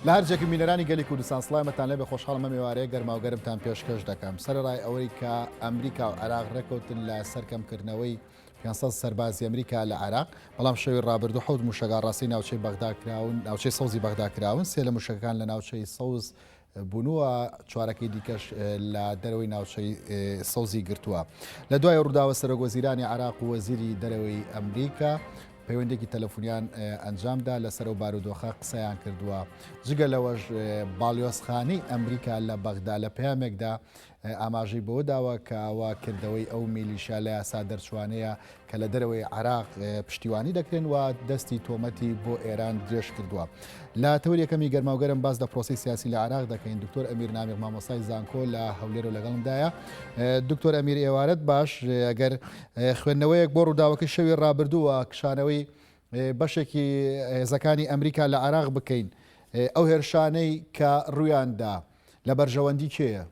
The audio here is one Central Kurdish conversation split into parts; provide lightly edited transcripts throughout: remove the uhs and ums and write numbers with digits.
لە هەرجێکی مینەرانی گەلی کوردستان سڵامەتان لێ بە خۆشحاڵمە میوارەیە گەرماوگەرمتان پێشکەش دەکەم سەرڕای ئەوەی کە ئەمریکا و عێراق ڕێکەوتن لە سەرکەمکردنەوەی 500 سەربازی ئەمریکا لە عێراق بەڵام شەوی ڕابردوو حەوت موشەگا ڕاستی ناوچەی بەغداکراون ناوچەی سەوزی بەغداکراون سێ لە موشەکان لە ناوچەی سەوز بوونووە چوارەکەی دیکەش لە دەرەوەی ناوچەی سەوزی گرتووە لە دوای ڕووداوە سەرۆکوەزیرانی عێراق و وەزیری دەرەوەی ئەمریکا پەیوەندێکی تەلەفۆنیان ئەنجامدا لەسەر و بارودۆخە قسەیان کردووە جگە لەوەش باڵیۆزخانەی ئەمریکا لە بەغدا لە پەیامێکدا ئاماژەی بۆ داوە کە ئەوە کردەوەی ئەو میلیشیا لە یاسا دەرچوانەیە کە لە دەرەوەی عێراق پشتیوانی دەکرێن و دەستی تۆمەتی بۆ ئێران درێژ کردووە لە تەوری یەکەمی گەرماوگەرم باس لە پرۆسی سیاسی لە عێراق دەکەین دکتۆر ئەمیر نامیق مامۆستای زانکۆ لە هەولێر و لەگەڵمدایە دکتۆر ئەمیر ئێوارەت باش ئەگەر خوێندنەوەیەک بۆ ڕووداوەکەی شەوی ڕابردووە کشانەوەی بەشێکی هێزەکانی ئەمریکا لە عێراق بکەین ئەو هێرشانەی کە ڕوویاندا لە بەرژەوەندی کێیە؟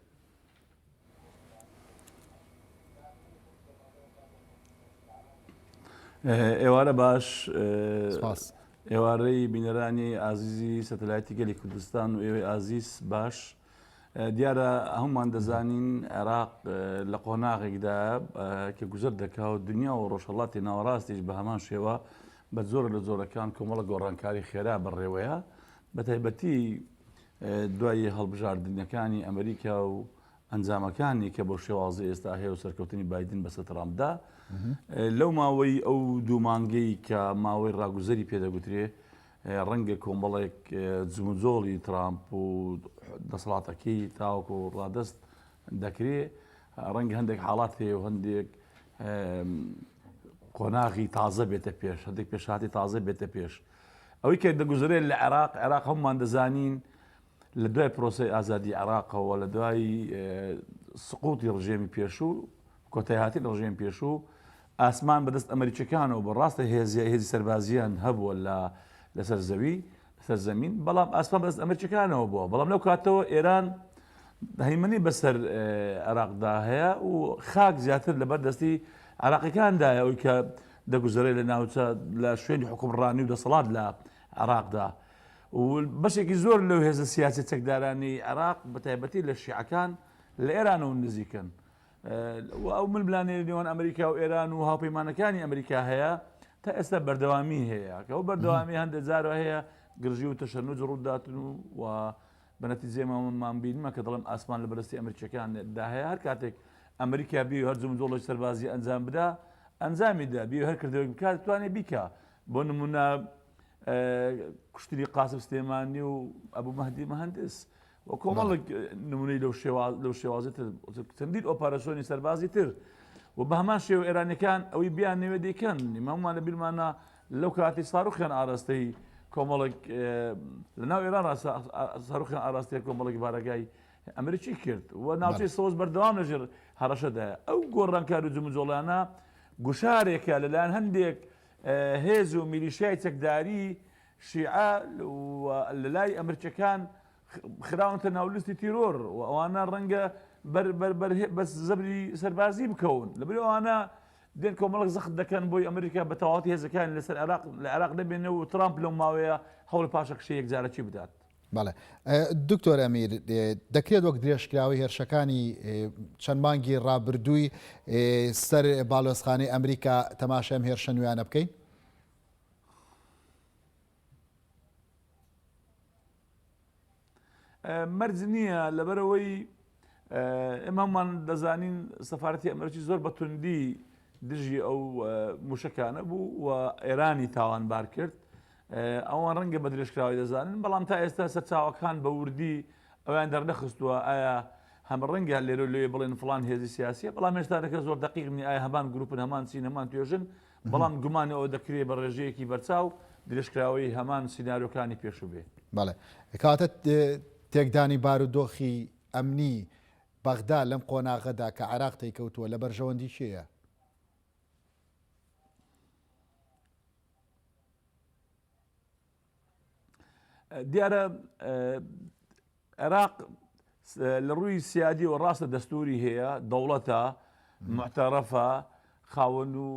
ئێوارە باش ئێوارەی بینەرانی ئازیزی سەتەلایەتی گەلی کوردستان و ئێوەی ئازیز باش دیارە هەمومان دەزانین عێراق لە قۆناغێکدا کە گوزەر دەکات و دنیا و ڕۆژهەڵاتی ناوەڕاستیش بە هەمان شێوە بە زۆر لە زۆرەکان کۆمەڵە گۆڕانکاری خێرا بەڕێوەیە بە تایبەتی دوای هەڵبژاردنەکانی ئەمریکا و ئەنجامەکانی کە بۆ شێوازی ئێستا هەیە و سەرکەوتنی بایدن بەسەر ترامپدا لەو ماوەی ئەو دوو مانگەی کە ماوەی ڕاگوزەری پێدەگوترێ ڕەنگە کۆمەڵێک جموجۆڵی ترامپ و دەسەڵاتەکەی تاوەکو ڕادەست دەکرێت ڕەنگە هەندێک حاڵات هەیە و هەندێک قۆناغی تازە بێتە پێش هەندێک پێشهاتی تازە بێتە پێش ئەوەی کە دەگوزرێت لە عێراق هەمومان دەزانین لە دوای پرۆسی ئازادی عێراقەوە لە دوای سقوتی ڕژێمی پێشوو کۆتایهاتی لە ڕژێمی پێشوو ئاسمان بەدەست ئەمریکیەکانەوە بەڕاستە هێزی سەربازیان هەبووە لەسەر زەوی لەسەر زەمین بەڵام ئاسمان بەدەست ئەمریکیەکانەوە بووە بەڵام لەو کاتەوە ئێران هەیمەنی بەسەر عێراقدا هەیە و خاک زیاتر لەبەر دەستی عێراقیەکاندایە ئەوەی کە دەگوزارێت لە ناوچە لە شوێنی حکومڕانی و دەسەڵات لە عێراقدا و بەشێکی زۆر لەو هێزە سیاسی چەکدارانی عێراق بەتایبەتی لە شیعەکان لە ئێرانەوە نزیکن ئەو ململانێ نێوان ئەمریکا و ئێران و هاوپەیمانەکانی ئەمریکا هەیە تا ئێستا بەردەوامی هەیە کە ئەو بەردەوامی هەندێک جارەوە هەیە گرژی و تەشەنوج ڕووداتن و بەنەتیجێمان بینمە کە دەڵێن ئاسمان لە بەرزی ئەمریکیەکاندا هەیە هەر کاتێک ئەمریکا بی و هەر جموجۆڵی سەربازی ئەنجام بدا ئەنجامیدا بی و هەر کردەوەی بکات توانێت بیکە بۆ نمونە کوشتنی قاسم سلێمانی و ئەبوو مەهدی مەهەندس و کۆمەڵێک نمونەی لەو شێوازێتتر چەندین ئۆپاراسیۆنی سەربازی تر و بە هەمان شێوە ئێرانەکان ئەوەی بیان نوێ دەیکەن مامانە بیرمانە لەو کاتی ساروخیان ئاراستەی کۆمەڵێک لەناو ئێران ساروخیان ئاراستەیە کۆمەڵێک بارەگای ئەمریکی کرد و ناوچەی سەوز بەردەوام لەژێر هەڕەشەدایە ئەو گۆڕانکار و جموجۆڵانە گوشارێکە لەلایەن هەندێک هێز و میلیشیای چەکداری شیعە لە لای ئەمریکیەکان خراونتە ناولیستی تیرۆر و ئەوانە ڕەنگە بەس زەبری سەربازی بکەون لەبەر ئەوانە دێن کۆمەڵک زەخت دەکەن بۆی ئەمریکا بە تەواوەتی هێزەکان لەسەر لە عێراق دەبێنەوە و ترامپ لەو ماوەیە هەوڵ پاشە کشەیە یەکجارەکی بدات. بەڵێ دکتۆر ئەمیر دەکرێت وەک درێژکراوی هێرشەکانی چەند مانگی ڕابردووی سەر باڵۆزخانەی ئەمریکا تەماشای ئەم هێرشە نوێیانە بکەین؟ مەرج نییە لەبەرەوەی ئێمەمان دەزانین سەفارەتی ئەمریکی زۆر بە توندی دژی ئەو موشەکانە بوو و ئێرانی تاوانبار کرد ئەوان ڕەنگە بە درێژکراوی دەزانن بەڵام تا ئێستا سەرچاوەکان بە وردی ئەویان دەرنەخستووە ئایا هەمە ڕەنگە لێرە لێ بڵێن فڵان هێزی سیاسیە بەڵام هێشتانەکە زۆر دقیقنی ئایا هەمان گروپن هەمان چین هەمان توێژن بەڵام گومانی ئەوە دەکرێت بە ڕێژەیەکی بەرچاو درێژکراوی هەمان سیناریۆکانی پێشوو بێ. بەڵێ کاتە تێکدانی بارودۆخی ئەمنی بەغدا لەم قۆناغەدا کە عێراق تێکەوتووە لە بەرژەوەندی کێیە؟ دیارە عێراق لە ڕووی سیادی و ڕاستە دەستوری هەیە دەوڵەتە معتەرەفە خاوەن و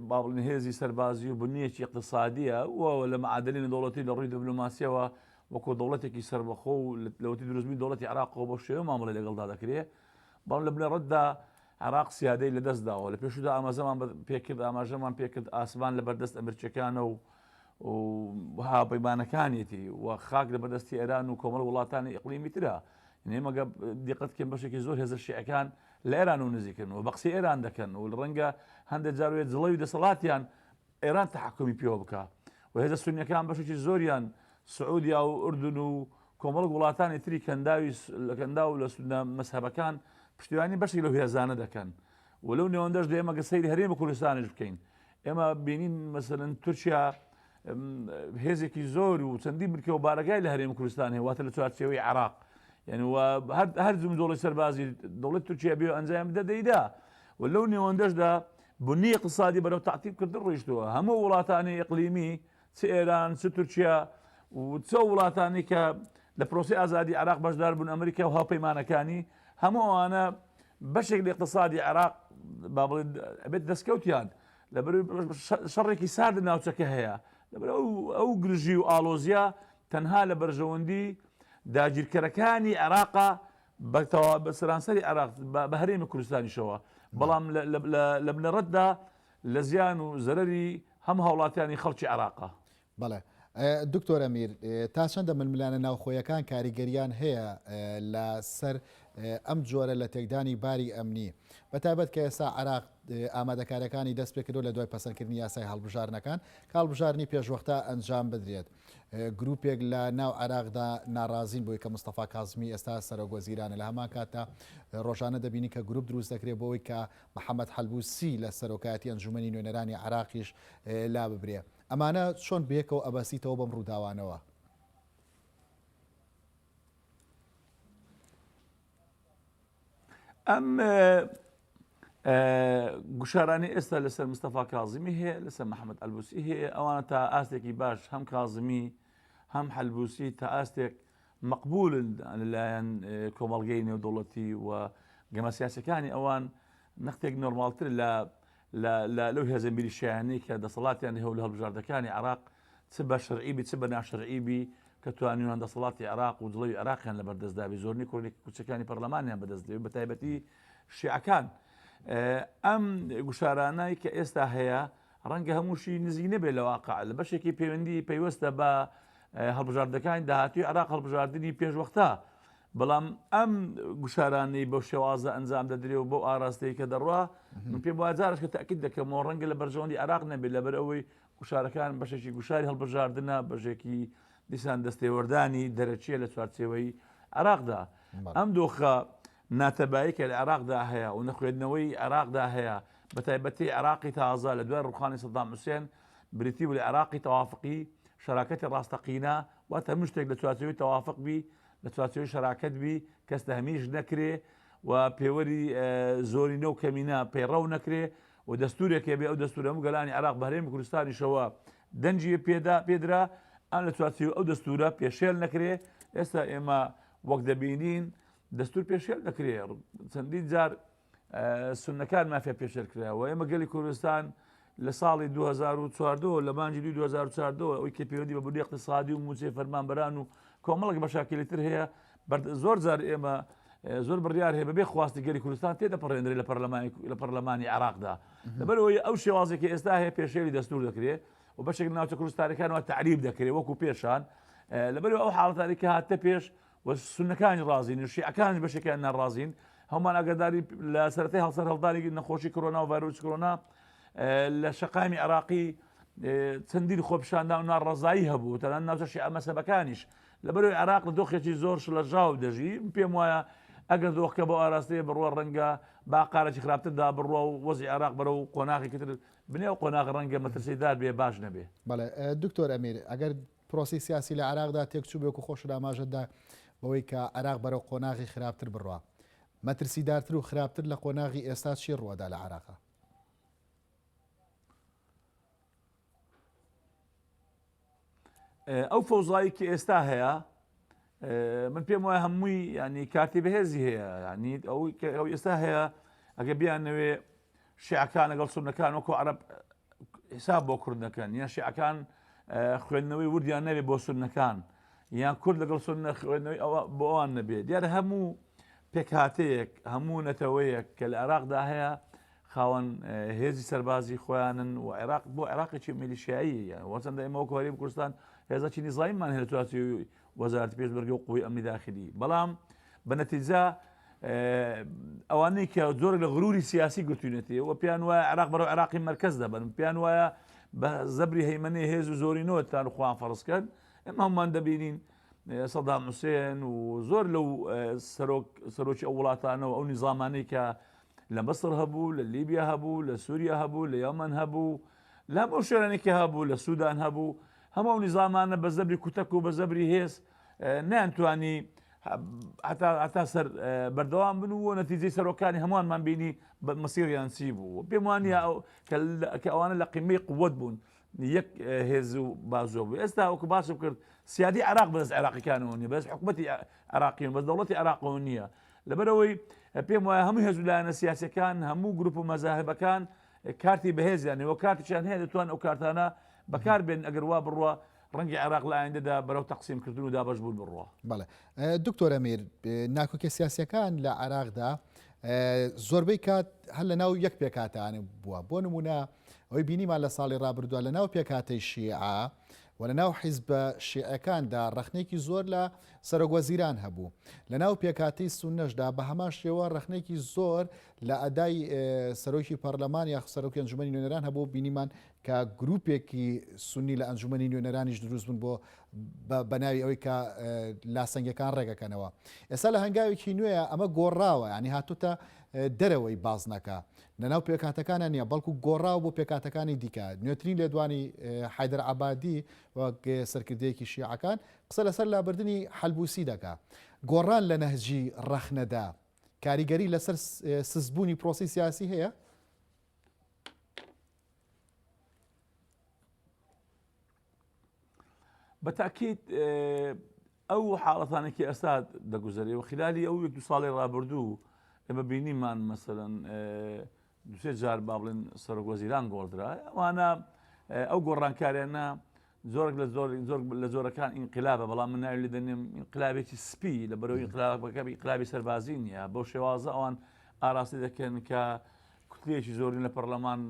باڵین هێزی سەربازی و بنیەکی اقتصادیە و لە معادلین دەوڵەتی لە ڕووی دیبلۆماسیەوە وەکو دەوڵەتێکی سەربەخۆ و لەوەتی دروستبووی دەوڵەتی عراقەوە بۆ شێوە مامەڵە لەگەڵدا دەکرێت بەڵام لە بنەڕەتدا عراق سیادەی لەدەستداوە لە پێشودا ئاماژەمان پێکرد ئاماژەمان پێکرد ئاسمان لە بەردەست ئەمریکیەکانە و هاپەیمانەکانیەتی و خاک لە بەردەستی ئێران و کۆمەڵ وڵاتانی ئیقلیمی ترە نێمەگە دیقەتکەم بەشێکی زۆر هێزە شیعەکان لە ئێران و نزیکن و بەقسی ئێران دەکەن و ڕەنگە هەندێک جاروێت جڵەوی دەسەڵاتیان ئێران تەحکومی پێوە بکە و هێزە سونیەکان بەشێکی زۆریان سعودیا و ئوردن و کۆمەڵ وڵاتانی تری کەندا و لە سونە مەسهەبەکان پشتیوانی بەشی لەو هێزانە دەکەن و لەو نێوەندەش ئێمە سەیری هەرێمە کوردستانیش بکەین ئێمە بینین مەسەرەن تورکیا هێزێکی زۆر و چەندی بکە و بارەکای لە هەرێمە کوردستان هێواتە لە چوارچێوەی عراق یعنی هەر جمدۆڵی سەربازی دەوڵەت تورکیا بێ ئەنجام دەدەیدا و لەو نێوەندەشدا بنی اقتصادی بەرەو تعقیب کردن ڕۆیشتووە هەموو وڵاتانی ئیقلیمی چ ئێران چ تورکیا و چە وڵاتانی کە لە پرۆسی ئازادی عراق بەشدار بوون ئەمریکا و هاوپەیمانەکانی هەموو ئەوانە بەشێک لە اقتصادی عراق با بڵێن ئەبێت دەستکەوتیان لەبەر شەڕێکی سارد ناوچەکە هەیە لەبەر ئەو گرژی و ئالۆزیە تەنها لە بەرژەوەندی داگیرکەرەکانی عراقا بە سەرانسەری عراق بە هەرێمی کوردستانیشەوە بەڵام لە بنەڕەتدا لە زیان و زەرەری هەموو هاوڵاتیانی خەڵکی عراقا. بەڵێ دکتۆر ئەمیر تا چەندە ململانە ناوخۆیەکان کاریگەریان هەیە لە سەر ئەم جۆرە لە تێکدانی باری ئەمنی بەتایبەت کە ئێستا عراق ئامادەکاریەکانی دەست پێکردو لە دوای پەسەندکردنی یاسای هەڵبژارنەکان کاڵبژارنی پێشوەختە ئەنجام بدرێت گروپێک لە ناو عراقدا ناڕازین بۆی کە مستەفا کازمی ئێستا سەرۆگۆزیرانە لە هەمان کاتە ڕۆژانە دەبینی کە گروپ دروست دەکرێت بۆەوەی کە محەممەد حەلبوسی لە سەرۆکاتی ئەنجومەنی نوێنەرانی عراقیش لا ببرێ ئەمانە چۆن بێکەوە ئەبەسیتەوە بەم ڕووداوانەوە. ئەم گوشارانی ئێستا لەسەر مستەفا کازمی هەیە لەسەر محەممەد ئەلبوسی هەیە ئەوانە تا ئاستێکی باش هەم کازمی هەم حەلبوسی تا ئاستێک مەقبولن لەلایەن کۆمەڵگەی نێودوڵەتی و گەمە سیاسەکانی ئەوان نەختێک نۆرمالتر لەو هێزە میلیشیانەی کە دەسەڵاتیان هەیە لە هەڵبژاردەکانی عراق چ بە شەرعیبی چ بە ناشەرعیبی کە توانیوان دەسەڵاتی عراق و دڵەوی عراقیان لە بەردەستدابی زۆرنی کوردی کوچەکانی پەرلەمانیان بەدەستدەوێت بە تایبەتی شیعەکان ئەم گوشارانەی کە ئێستا هەیە ڕەنگە هەمووشی نزیک نەبێت لە واقع لە بەشێکی پەیوەندی پەیوەستە بە هەڵبژاردەکانی داهاتوی عراق هەڵبژاردننی پێشوەختە بەڵام ئەم گوشارانەی بەو شێوازە ئەنجام دەدرێت و بۆ ئاراستەیە کە دەڕوا من پێم وایە جارش کە تاکید دەکەمەوە ڕەنگە لە بەرژەوەندی عراق نەبێت لەبەر ئەوەی گوشارەکان بەشێکی گوشاری هەڵبژاردنە بەژێکی دیسان دەستێوەردانی دەرەچیە لە چوارچێوەی عراقدا ئەم دۆخە ناتەبایی کە لە عراقدا هەیە و نەخوێندنەوەی عراقدا هەیە بە تایبەتی عراقی تازە لە دوای ڕوخانی سەدام حوسێن بریتی و لە عراقی تەوافقی شەراکەتی ڕاستەقینە واتە هەموو شتێک لە چوارچێوەی تەوافق بی لە چوارچێوەی شەراکەت بی کەس هەمیش نەکرێ و پێوەری زۆری نەو کەمینە پەیڕەو نەکرێ و دەستورێکێ بێ ئەو دەستورە هەموو گەلانی عراق بە هەرێمی کوردستانیشەوە دەنجی پێدرا ئەم لە چوارچێوەی ئەو دەستورە پێشێل نەکرێ ئێستا ئێمە وەک دەبینین دەستور پێشێل دەکرێ چەندین جار سونەکان مافیا پێشێل کراوە ئێمە گەلی کوردستان لە ساڵی 2014 لە مانجی 2014 ئەوی کە پەیوەندی بە بودجێ اقتصادی و موچێ فەرمانبەران و کۆمەڵێک بەشاکیلی تر هەیە زۆر جار ئێمە زۆر بڕیار هەیە بەبێ خواستی گەلی کوردستان تێدەپەڕێنرێت لە پەرلەمانی عراقدا لەبەرەوەی ئەو شێوازێکی ئێستا هەیە پێشێلی دەستور دەکرێت و بەشێک ناوچە کوردستانەکانەوە تعریب دەکرێت وەکو پێشان لەبەرەوەی ئەو حاڵەتانی کە هاتە پێش و سونەکانی ڕازین و شیعەکانی بەشێکیان ناڕازین هەمومان ئەگەداری لە سەرەتای هەڵسەر هەڵدانی نەخۆشی کۆرۆنا و ڤایرۆسی کۆرۆنا لە شەقامی عراقی چەندین خۆپیشاندا و ناڕەزایی هەبوو تەنانەت ناوچە شیعە مەسەبەکانیش لەبەرەوەی عراق لە دۆخێکی زۆر لە ژاو دەژی پێم وایە ئەگەر دۆخکە بۆ ئاراستەیە بڕوە ڕەنگە باقارێکی خراپتردا بڕوە و وەزی عراق بەرە و قۆناغی تر بنێ و قۆناغ ڕەنگە مەترسیدار بێ باش نەبێ. بەڵێ دکتۆر ئەمیر ئەگەر پرۆسی سیاسی لە عراقدا تێکچوو بێک و خۆش ئاماژەدا بەوەی کە عراق بەرەو قۆناغی خراپتر بڕوە مەترسیدارتر و خراپتر لە قۆناغی ئێستا چی ڕوەدا لە عراقا؟ ئەو فەوزایی کە ئێستا هەیە من پێم وایە هەمووی ینی کارتی بەهێزی هەیە ینی ئەو ئێستا هەیە ئەگە بیانەوێ شیعەکان لەگەڵ سونەکان وەکو عەرەب حساب بۆ کوردەکەن یان شیعەکان خوێندنەوەی وردیان نەبێ بۆ سونەکان یان کورد لەگەڵ سنە خوێندنەوەی ئەوە بۆ ئەوان نەبێت دیارە هەموو پێکهاتەیەک هەموو نەتەوەیەک کە لە عێراقدا هەیە خاوەن هێزی سەربازی خۆیانن و عێراق بۆ عێراقێکی میلیشیایی یان وەچەندە ئێمە وەکو هەرێمی کوردستان هێزێکی نیزامیمان هەیە لە دوای وەزارەتی پێشمەرگە و قووەی ئەمنی داخلی بەڵام بە نەتیجە ئەوانەی کە زۆر لە غروری سیاسی گرتوونەتەوە پێیان وایە عێراق بەرەو عێراقی مەرکەز دەبن پێیان وایە بە زەبری هەیمەنەی هێز و زۆرینەوەتان خوان فەرزکەن ئێمە هەمومان دەبینین سەدام حوسێن و زۆر لەو سەرۆکی ئەو وڵاتانەوە ئەو نیزامانەی کە لە مەسر هەبوو لە لیبیا هەبوو لە سووریا هەبوو لە یەمەن هەبوو لە هەموو شوێنێکی هەبوو لە سوودان هەبوو هەموو نیزامانە بە زەبری کوتەک و بە زەبری هێز نەیانتوانی هەتا سەر بەردەوام بن و نەتیجەی سەرۆکانی هەمووانمان بینی بە مەسیریان چی بوو پێم وانە کە ئەوانە لە قیمەی قووەت بوون یەک هێز و بازۆ بوو ئێستا وەکو باسم کرد سیادی عێراق بەدەست عێراقیەکانەوە نیە بەس حکوومەتی عێراقیون بەس دەوڵەتی عێراقەوە نییە لەبەرەوەی پێم وایە هەموو هێزولایەنە سیاسەکان هەموو گروپ و مەزاهبەکان کارتی بەهێزیانەوە کارتیشان هەیە دەتوان ئەو کارتانە بەکاربێن ئەگەر وا بڕوە ڕەنگی عێراق لە ئایندەدا بەرەو تەقسیمکردن و دابەشبوون بڕوە بەڵێ دکتۆر ئەمیر ناکۆکیە سیاسیەکان لە عێراقدا زۆربەی کات هەر لە ناو یەک پێکاتانە بووە بۆ نمونە ئەوەی بینیمان لە ساڵی ڕابردووە لە ناو پێکاتەی شیعە و لە ناو حیزبە شیعەکاندا ڕەخنێکی زۆر لە سەرۆکوەزیران هەبوو لە ناو پێکاتەی سونەشدا بە هەمان شێوە ڕەخنێکی زۆر لە ئەدای سەرۆکی پەرلەمان یا سەرۆکی ئەنجومەنی نوێنەران هەبوو بینیمان کە گروپێکی سونی لە ئەنجومەنی نوێنەرانیش دروست بوون بۆ بە ناوی ئەوەی کە لاسەنگەکان ڕێگەکەنەوە ئێستا لە هەنگاوێکی نوێیە ئەمە گۆڕاوە ینی هاتوتە دەرەوەی بازنەکە لەناو پێکاتەکانە نییە بەڵکو گۆڕاو بۆ پێکاتەکانی دیکە نوێترین لێدوانی حیدەر عەبادی وەک سەرکردەیەکی شیعەکان قسە لەسەر لابردنی حەلبوسی دەکا گۆڕان لە نەهجی ڕەخنەدا کاریگەری لەسەر سزبوونی پرۆسی سیاسی هەیە بەتاکیت ئەو حاڵەتانێکی ئێستا دەگوزارێ و خلالی ئەو یەک دو ساڵی ڕابردوو ئێمە بینیمان مەسەرەن دوسێ جار با بڵێن سەرۆکوەزیران گۆڕدرا ئەوانە ئەو گۆڕانکاریانە زۆرێک لە زۆرەکان ئینقلابە بەڵام من ناوی لێ دەنێم ئینقلابێکی سپی لە بەرەوەی ئینقلابی سەربازی نییە بەو شێوازە ئەوان ئاراستی دەکەن کە کوتلەیەکی زۆرین لە پەرلەمان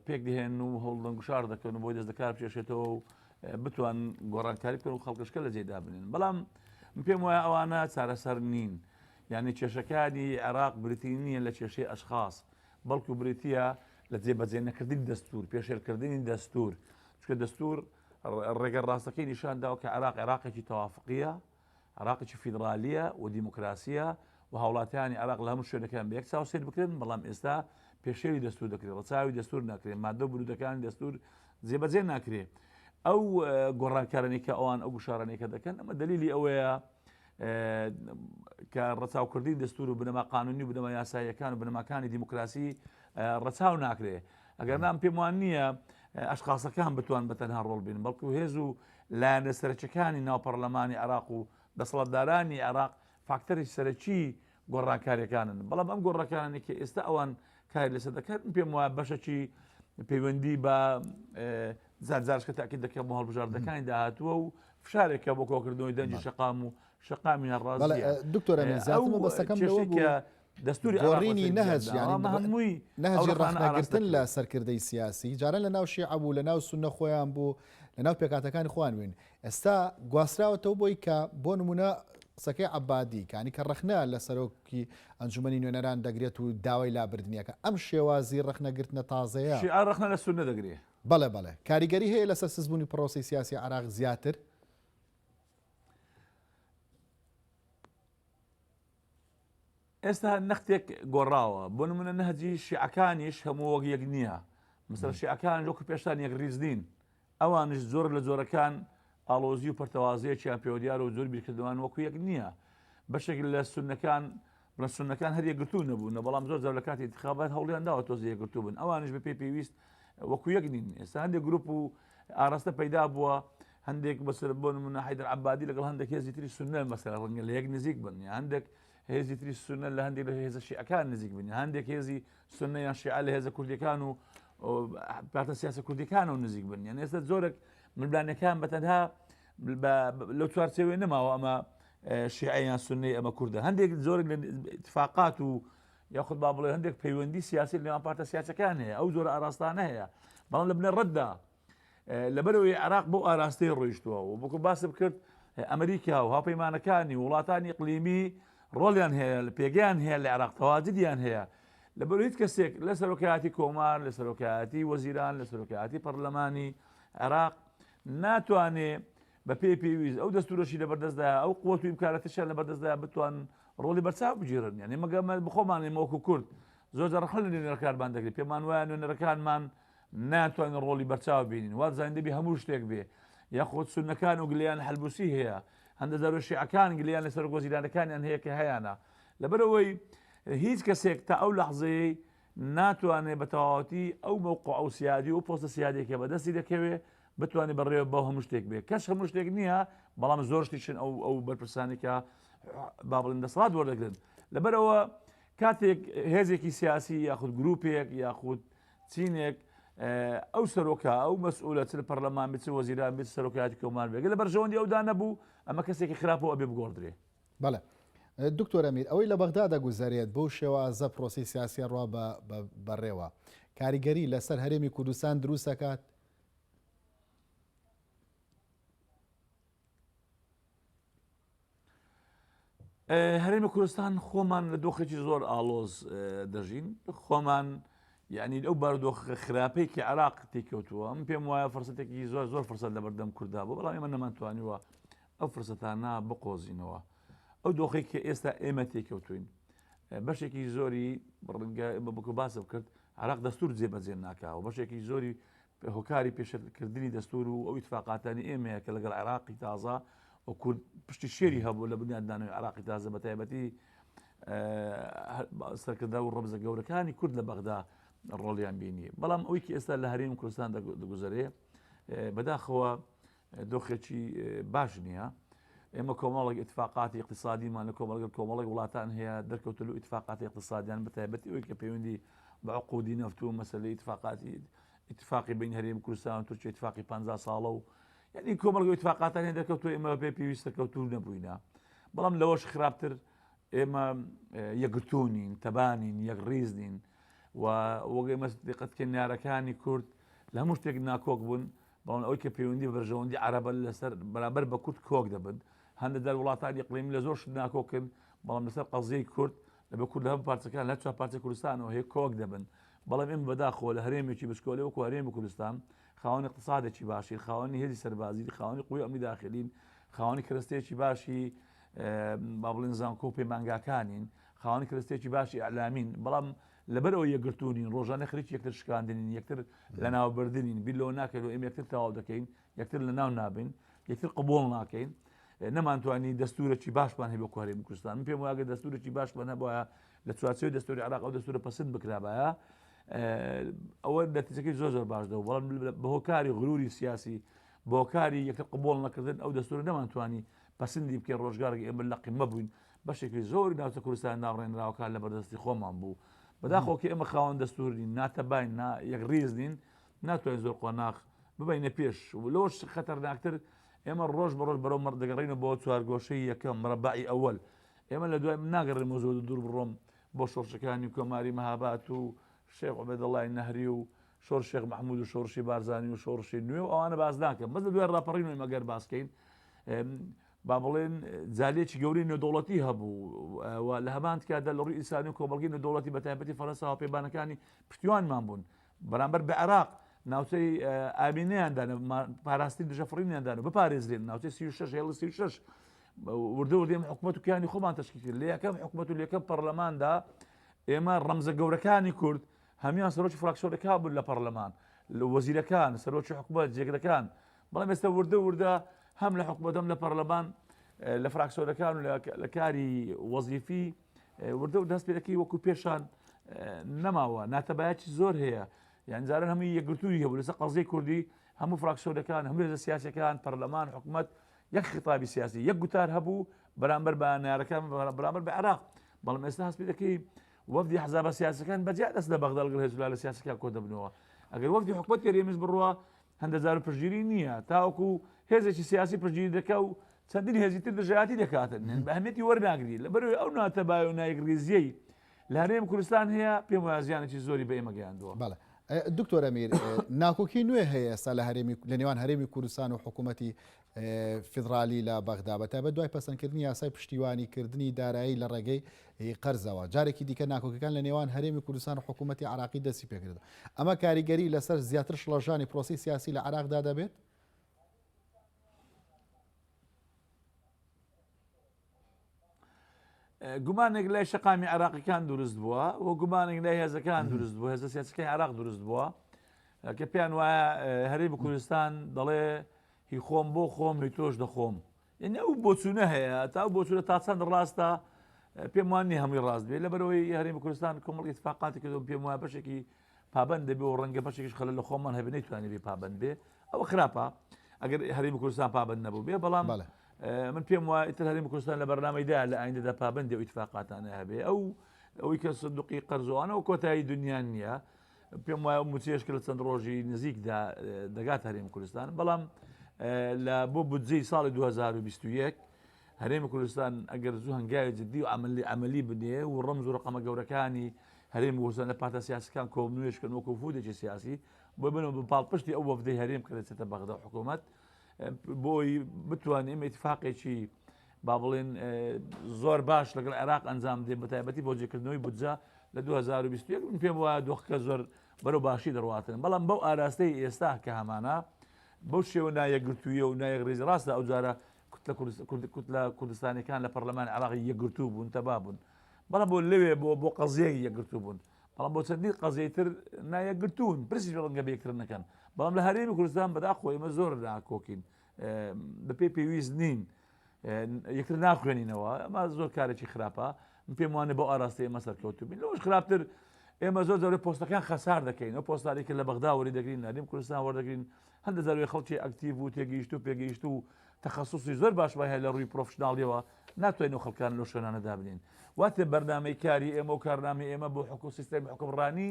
پێک دەهێن و هەوڵدەنگشار دەکەن و بۆی دەست دەکار بچێشێتەوە و بتوان گۆڕانکاری بکەن و خەڵکشکە لە جێدا بنێن بەڵام پێم وایە ئەوانە چارەسەر نین یعنی کێشەکانی عێراق بریتی نییە لە کێشەی ئەشخاص بەڵکو بریتە لە جێبەجێ نەکردنی دەستور پێشێرکردنی دەستور چکە دەستور ڕێگە ڕاستەکەی نیشانداوە کە عێراق عێراقێکی تەوافقیە عێراقێکی فیدرالیە و دیموکراسیە و هاوڵاتیانی عێراق لە هەموو شوێنەکان بە یەک چاوسێر بکرێن بەڵام ئێستا پێشێوی دەستور دەکرێت ڕەچاوی دەستور ناکرێت مادە برودەکانی دەستور جێبەجێ ناکرێت ئەو گۆڕانکارانی کە ئەوان ئەو گوشارانێکە دەکەن ئەمە دلیلی ئەوەیە کە ڕەچاوکردی دەستور و بنەما قانونی و بنەما یاساییەکان و بنەماکانی دیموکراسی ڕەچاو ناکرێت ئەگەر نام پێم وان نییە ئەشخاصەکان بتوان بەتەنها ڕۆڵ بین بەڵکو هێز و لایەنە سەرچەکانی ناو پەرلەمانی عێراق و دەسەڵاتدارانی عێراق فاکتەری سەرەکی گۆڕانکاریەکانن بەڵام ئەم گۆڕەکانی کە ئێستا ئەوان کاری لەسەر دەکەن پێم وایە بەشەکی پەیوەندی بە زارزارشکە تاکید دەکەم و هەڵبژاردەکانی داهاتووە و فشارێکە بۆ کۆکردنەوەی دەنجی شەقام و شەقامی نەڕازیە دکتۆر زیاترمە بەسەکەم لەوە بوو دەستوری گۆڕینی نەهج هەمووی نەهجی ڕەخنەگرتن لە سەرکردەی سیاسی جاران لە ناو شیعە بوو لە ناو سونە خۆیان بوو لە ناو پێکاتەکانی خۆیان وین ئێستا گواستراوەتەوە بۆی کە بۆ نمونە قسەکەی عەبادی کانی کە ڕەخنە لە سەرۆکی ئەنجومەنی نوێنەران دەگرێت و داوای لابردنیەکە ئەم شێوازی ڕەخنەگرتنە تازەیە شیعە ڕەخنە لە سونە دەگرێت بەڵێ کاریگەری هەیە لەسەر سزبوونی پرۆسی سیاسی عێراق زیاتر ئێستا نەختێک گۆڕاوە بۆ نمونە نەهجی شیعەکانیش هەموو وەک یەک نییە مەسەڵەن شیعەکان وەکو پێشتان یەک ڕیزدین ئەوانش زۆر لە جۆرەکان ئاڵۆزی و پەرتەوازەیەکیان پێوەدیار و زۆر بیرکردوان وەکو یەک نییە بەشێک لە سونەکان هەر یەکگرتوو نەبوون بەڵام زۆر لە کاتی انتخابات هەوڵیان داوە تۆزە یەکگرتوو بن ئەوانش بە پێویست وەکو یەک نین ئێستا هەندێک گروپ و ئاراستە پەیدا بووە هەندێک بەسەر بۆ نمونە حیدەر عەبادی لەگەڵ هەندێک هێزی تری سونە مەسەلا ڕەنگە لە یەک نزیک بن هەندێک هێزی تری سونە لە هەندێک لە هێزە شیعەکان نزیک بن هەندێک هێزی سونە یان شیعە لە هێزە کوردیەکان و پارتە سیاسە کوردیەکانەوە نزیک بن یان ئێستا زۆرێک ملبانەکان بەتەنها لەو چوارچێوێ نەماوە ئەمە شیعیان سنەی ئەمە کووردە هەندێک زۆر اتفاقات و یاخود با بڵێ هەندێک پەیوەندی سیاسی لەوان پارتە سیاسەکان هەیە ئەو زۆر ئاراستانە هەیە بەڵام لە بنە ڕەتدا لەبەرەوەی عێراق بۆ ئاراستەی ڕۆیشتووە و بۆکو باسم کرد ئەمریکا و هاوپەیمانەکانی وڵاتانی ئیقلیمی ڕۆڵیان هەیە لە پێگەیان هەیە لە عێراق تەواجدیان هەیە لەبەر هیچ کەسێک لە سەرۆکایەتی کۆمار لە سەرۆکایەتی وەزیران لە سەرۆکایەتی پەرلەمانی عێراق ناتوانێت بە پێویست ئەو دەستورەشی لەبەردەستدا ئەو قوت و ئیمکانەتیشیان لەبەردەستدا بتوان ڕۆڵی بەرچاو بگیرن یعنی مەگەمە بخۆمانێ مەوەکو کورد زۆر ڕەخل لە نوێنەرەکانمان دەکرێت پێمان وایە نوێنەرەکانمان ناتوانین ڕۆڵی بەرچاو بینین وازانین دەبی هەموو شتێک بێ یاخۆت سونەکان و گلیان هەلبوسی هەیە هەندە زەرۆ شیعەکان گلیان لەسەر گۆزیرانەکانیان هەیە کە هەیەە لەبەرەوەی هیچ کەسێک تا ئەو لەحزەیە ناتوانێت بە تەواوەتی ئەو مووقع ئەو سیادی و پۆستە سیادێکە بەدەستی دەکەوێت بتوانێت بەڕێوە بەو هەموو شتێک بێت کەس هەموو شتێک نییە بەڵام زۆر شتیشن ئەو بەرپرسانێکە با بڵێن دەسەڵات وەردەگرن لەبەرەوە کاتێک هێزێکی سیاسی یاخود گروپێک یاخود چینێک ئەو سەرۆکە ئەو مەسئولە چ لە پەرلەمان بێت چ وەزیران بێت سەرۆکایەتی کۆمار بێت لە بەرژەوەندی ئەودا نەبوو ئەمە کەسێکی خراپەوە ئەبێ بگۆڕدرێ بەڵێ دکتۆر ئەمیر ئەوەی لە بەغدا دەگوزارێت بەو شێوازە پرۆسی سیاسی ڕوا بەڕێوە کاریگەری لەسەر هەرێمی کوردستان دروست دەکات هەرێمی کوردستان خۆمان لە دۆخێکی زۆر ئاڵۆز دەژین خۆمان یعنی ئەو بارودۆخە خراپەی کە عێراق تێکەوتووە من پێم وایە فرسەتێکی زۆر زۆر فرسەت لە بەردەم کووردا بوو بەڵام ئێمە نەمانتوانیوە ئەو فرسەتانە بقۆزینەوە ئەو دۆخی کە ئێستا ئێمە تێکەوتوین بەشێکی زۆری ڕەنگە بکو باسە کرد عێراق دەستور جێبەجێ ناکاوە بەشێکی زۆری هۆکاری پێشکردنی دەستور و ئەو اتفاقاتانی ئێمەیە کە لەگەڵ عێراقی تازە و کورد پشتی شێری هەبوو لە بنیاددانەوەی عێراقی تازە بە تایبەتی سەرکردا و ڕەبزە گەورەکانی کورد لە بەغدا ڕۆڵیان بینی بەڵام ئەوەی کە ئێستا لە هەرێمی کوردستان دەگوزارێ بەداخەوە دۆخێکی باش نییە ئێمە کۆمەڵێک اتفاقاتی اقتصادیمان لە کۆمەڵێک وڵاتان هەیە دەرکەوتە و اتفاقاتی اقتصادیان بە تایبەتی ئەوەی کە پەیوەندی بە عقودی نەفت و مەسەلەی اتفاقی بین هەرێمی کوردستان و تورکیا اتفاقی 50 ساڵە و یعنی کۆمەڵگە اتفاقاتانی دەکەوتو ئێمە پێ پێویستە کەوتور نەبووینە بەڵام لەوەش خراپتر ئێمە یەکگرتوونین تەبانین یەکڕیز نین و وەگەی مەسدقەتکە نارەکانی کورد لە هەموو شتێک ناکۆک بوون بەڵام ئەوەی کە پەیوەندی بەرژەوەندی عەرەبە لەسەر بەرامبەر بە کورد کۆک دەبن هەندێک وڵاتانی ئیقلیمی لە زۆر شت ناکۆکن بەڵام لەسەر قەزیەی کورد لە بە کورد لە هەموو پارچەکان لە چوار پارچە کوردستانەوە هەیە کۆک دەبن بەڵام ئێمە بەداخەوە لە هەرێمێکی بچکۆلێ وەکو هەرێمی کوردستان خاوەنی اقتصادێکی باشی خاوەنی هێزی سەربازی خاوەنی قوی ئەمنی داخلین خاوەنی کرستێکی باشی با بڵێن زانکۆ و پەیمانگاکانین خاوەنی کرستێکی باشی ئەعلامین بەڵام لەبەرەوە یەکگرتوونین ڕۆژانە خەریکی یەکتر شکاندنین یەکتر لە ناوبردنین بیلۆ ناکەین و ئێمە یەکتر تەواو دەکەین یەکتر لە ناو نابین یەکتر قبوڵ ناکەین نەمانتوانی دەستورێکی باشمان هەیە بۆ هەرێمی کوردستان من پێم وایە دەستورێکی باشمان هەبووە لە چوارچێوەی دەستوری عێراق ئەو دەستورە پەسەند بکرابایە ئەوە نەتیجەکەی زۆر باش دەوە بەڵام بە هۆکاری غروری سیاسی بۆ کاری یەکتر قبوڵ نەکردن ئەو دەستورە نەمانتوانی پەسەندی بکەین ڕۆژگارێک ئێمە لەقی مەبووین بەشێکی زۆری ناوچە کوردستان ناڕێنراوەکان لە بەردەستی خۆمان بوو بەداخۆکە ئێمە خاوەن دەستورین ناتەباین یەکڕیز نین ناتوانین زۆر قۆناغ ببینە پێش لەوەش خەتەرناکتر ئێمە ڕۆژ بەڕۆژ بەرەو دەگەڕینە بۆ چوارگۆشەی یەکەم مربعی ئەوەل ئێمە لە دوای ناگەڕێ مۆزۆ دوور بڕۆم بۆ شۆڕشەکانی کۆماری مەهابات و شێخ عوبەیدەڵای نەهری و شۆڕ شێخ محمود و شۆڕشی بارزانی و شۆڕشی نوێ و ئەوانە باز ناکەم بەس لە دوای ڕاپەڕینەوەی مەگەر باسکەین با بڵێن جالێکی گەورەی نێودەوڵەتی هەبوو لە هەمان کاتدا لە ڕووی ئینسانی و کۆمەڵگەی نێودەوڵەتی بە تایبەتی فەرەنسا و پێبانەکانی پشتیوانمان بوون بەرامبەر بە عێراق ناوچەی ئامینەیاندانە پاراستی دژەفڕینیاندان و بپارێزرێن ناوچەی 36 هێڵی 36 وردەوردێم حکومەت و کیانی خۆمان تەشکیل کرد لە یەکەم حکومەت و لە یەکەم پەرلەماندا ئێمە ڕەمزە گەورەکانی کورد هەمیان سەرۆکی فراکسیۆنەکە بوون لە پەرلەمان لە وەزیرەکان سەرۆکی حکومەت جێگرەکان بەڵام ئێستا وردە هەم لە حکومەت هەم لە پەرلەمان لە فراکسیۆنەکان و لە کاری وەزیفی وردە دەست پێ دەکەی وەکو پێشان نەماوە ناتەبایەتی زۆر هەیە یان جاران هەمووی یەکگرتووی هەبوو لەسەر قەزەی کوردی هەموو فراکسیۆنەکان هەموو هێزە سیاسیەکان پەرلەمان حکومەت یەک خیتابی سیاسی یەک گوتار هەبوو بەرامبەر بە نارەکان بەرامبەر بە عێراق بەڵام ئێستا هەست پێ دەکەی وەفدی حەزابە سیاسەکان بەجیا دەست لە بەغدا لەگەڵ هێزولا لە سیاسەکان کۆ دەبنەوە ئەگەر وەفدی حکومەت کە رێمیز بڕوە هەندە جار پشتگیری نییە تاوەکو هێزێکی سیاسی پرگیری دەکە و چەندین هێزی تر دژایەتی دەکاتن بە ئەهمیەتی وەرناگری لەبەرەوەی ئەو ناتەبای و نایەکریزیەی لە هەرێمی کوردستان هەیە پێم وایە زیانێکی زۆری بە ئێمە گەیاندووە. بەڵێ دکتۆر ئەمیر ناکۆکی نوێ هەیە ئێستا لە نێوان هەرێمی کوردستان و حکوومەتی فیدرالی لە بەغدا بەتایبەت دوای پەسەندکردنی یاسای پشتیوانیکردنی دارایی لە ڕێگەی قەرزەوە جارێکی دیکە ناکۆکەکان لە نێوان هەرێمی کوردستان و حکوومەتی عراقی دەستی پێکردن ئەمە کاریگەری لەسەر زیاتر شڵەژانی پرۆسی سیاسی لە عراقدا دەبێت؟ گومانێک لای شەقامی عراقیەکان دروست بووە و گومانێک لای هێزەکان دروست بووە هێزە سیاسەکەی عراق دروست بووە کە پێیان وایە هەرێمی کوردستان دەڵێ هی خۆم بۆ خۆم هی تۆش دەخۆم یعنی ئەو بۆچوونە هەیە تا بۆچوونە تا چەند ڕاستە پێم وانی هەمووی ڕاست بێت لەبەرەوەی هەرێمی کوردستان کۆمەڵی اتفاقاتی کردو پێم وایە بەشێکی پابەند دەبێ و ڕەنگە بەشێکیش خەلەل لە خۆمان هەبێ نەیتوانێت بێ پابەند بێ ئەوە خراپە ئەگەر هەرێمی کوردستان پابەند نەبوو بێ بەڵام من پێم وایە ئیتر هەرێمی کوردستان لە بەرنامەیدا لە ئایندەدا پابەندی ئەو اتفاقاتانە هەبێ ئەوەی کە سندوقی قەرزەوانەوە کۆتایی دنیان نییە پێم وایە موچێشکە لە چەند ڕۆژی نزیکدا دەگات هەرێمی کوردستان بەڵام لە بۆ بودجەی ساڵی 2021 هەرێمی کوردستان ئەگەر زوو هەنگاوی جددی و عملی بنێ و ڕەمز و ڕقەمە گەورەکانی هەرێمی کوردستان لە پارتە سیاسەکان کۆبنوێشکن وەکو فودێکی سیاسی بۆ بنەوە بە پاڵپشتی ئەو وەفدەی هەرێم کە دەچێتە بەغدا حکوومەت بۆی بتوانین ئێمە اتفاقێکی با بڵێن زۆر باش لەگەڵ عێراق ئەنجام دێ بە تایبەتی بۆ جێکردنەوەی بودجە لە 2021 من پێم وایە دۆخەکە زۆر بەرەو باشی دەڕواتن بەڵام بەو ئاراستەی ئێستا کە هەمانە بەو شێوە نایەکگرتوویە و نایەکڕێزی ڕاستە ئەو جارە کوت لە کوردستانەکان لە پەرلەمانی عێراقی یەکگرتوو بوون تەبا بوون بەڵام بۆ لەوێ بۆ قەزیەی یەکگرتوو بوون بەڵام بۆ چەندین قەزیەی تر نایەکگرتوون پرسیش ڕەنگە بێکتر نەکەن بەڵام لە هەرێمی کوردستان بەداخۆ ئێمە زۆر ناکۆکین بە پێی پێویست نین یەکتر ناخوێنینەوە ئەمە زۆر کارێکی خراپە من پێم وانێ بۆ ئاراستی ئێمە سەرکەوتوو بین لەوەش خراپتر ئێمە زۆر زۆر پۆستەکان خەسار دەکەین ئەو پۆستارێکە لە بەغدا وەردەگرین هەرێمی کوردستان وەردەگرین هەندە زاروی خەڵکی ئەکتیڤ و تێگەیشت و پێگەیشت و تەخەسوسی زۆر باش هەیە لە ڕووی پرۆفشناڵیەوە ناتوانین خەڵکان لەو شوێنانەدا بنین واتە بەرنامەی کاری ئێمە و کارنامەی ئێمە بۆ حکومت سیستەمی حکومڕانی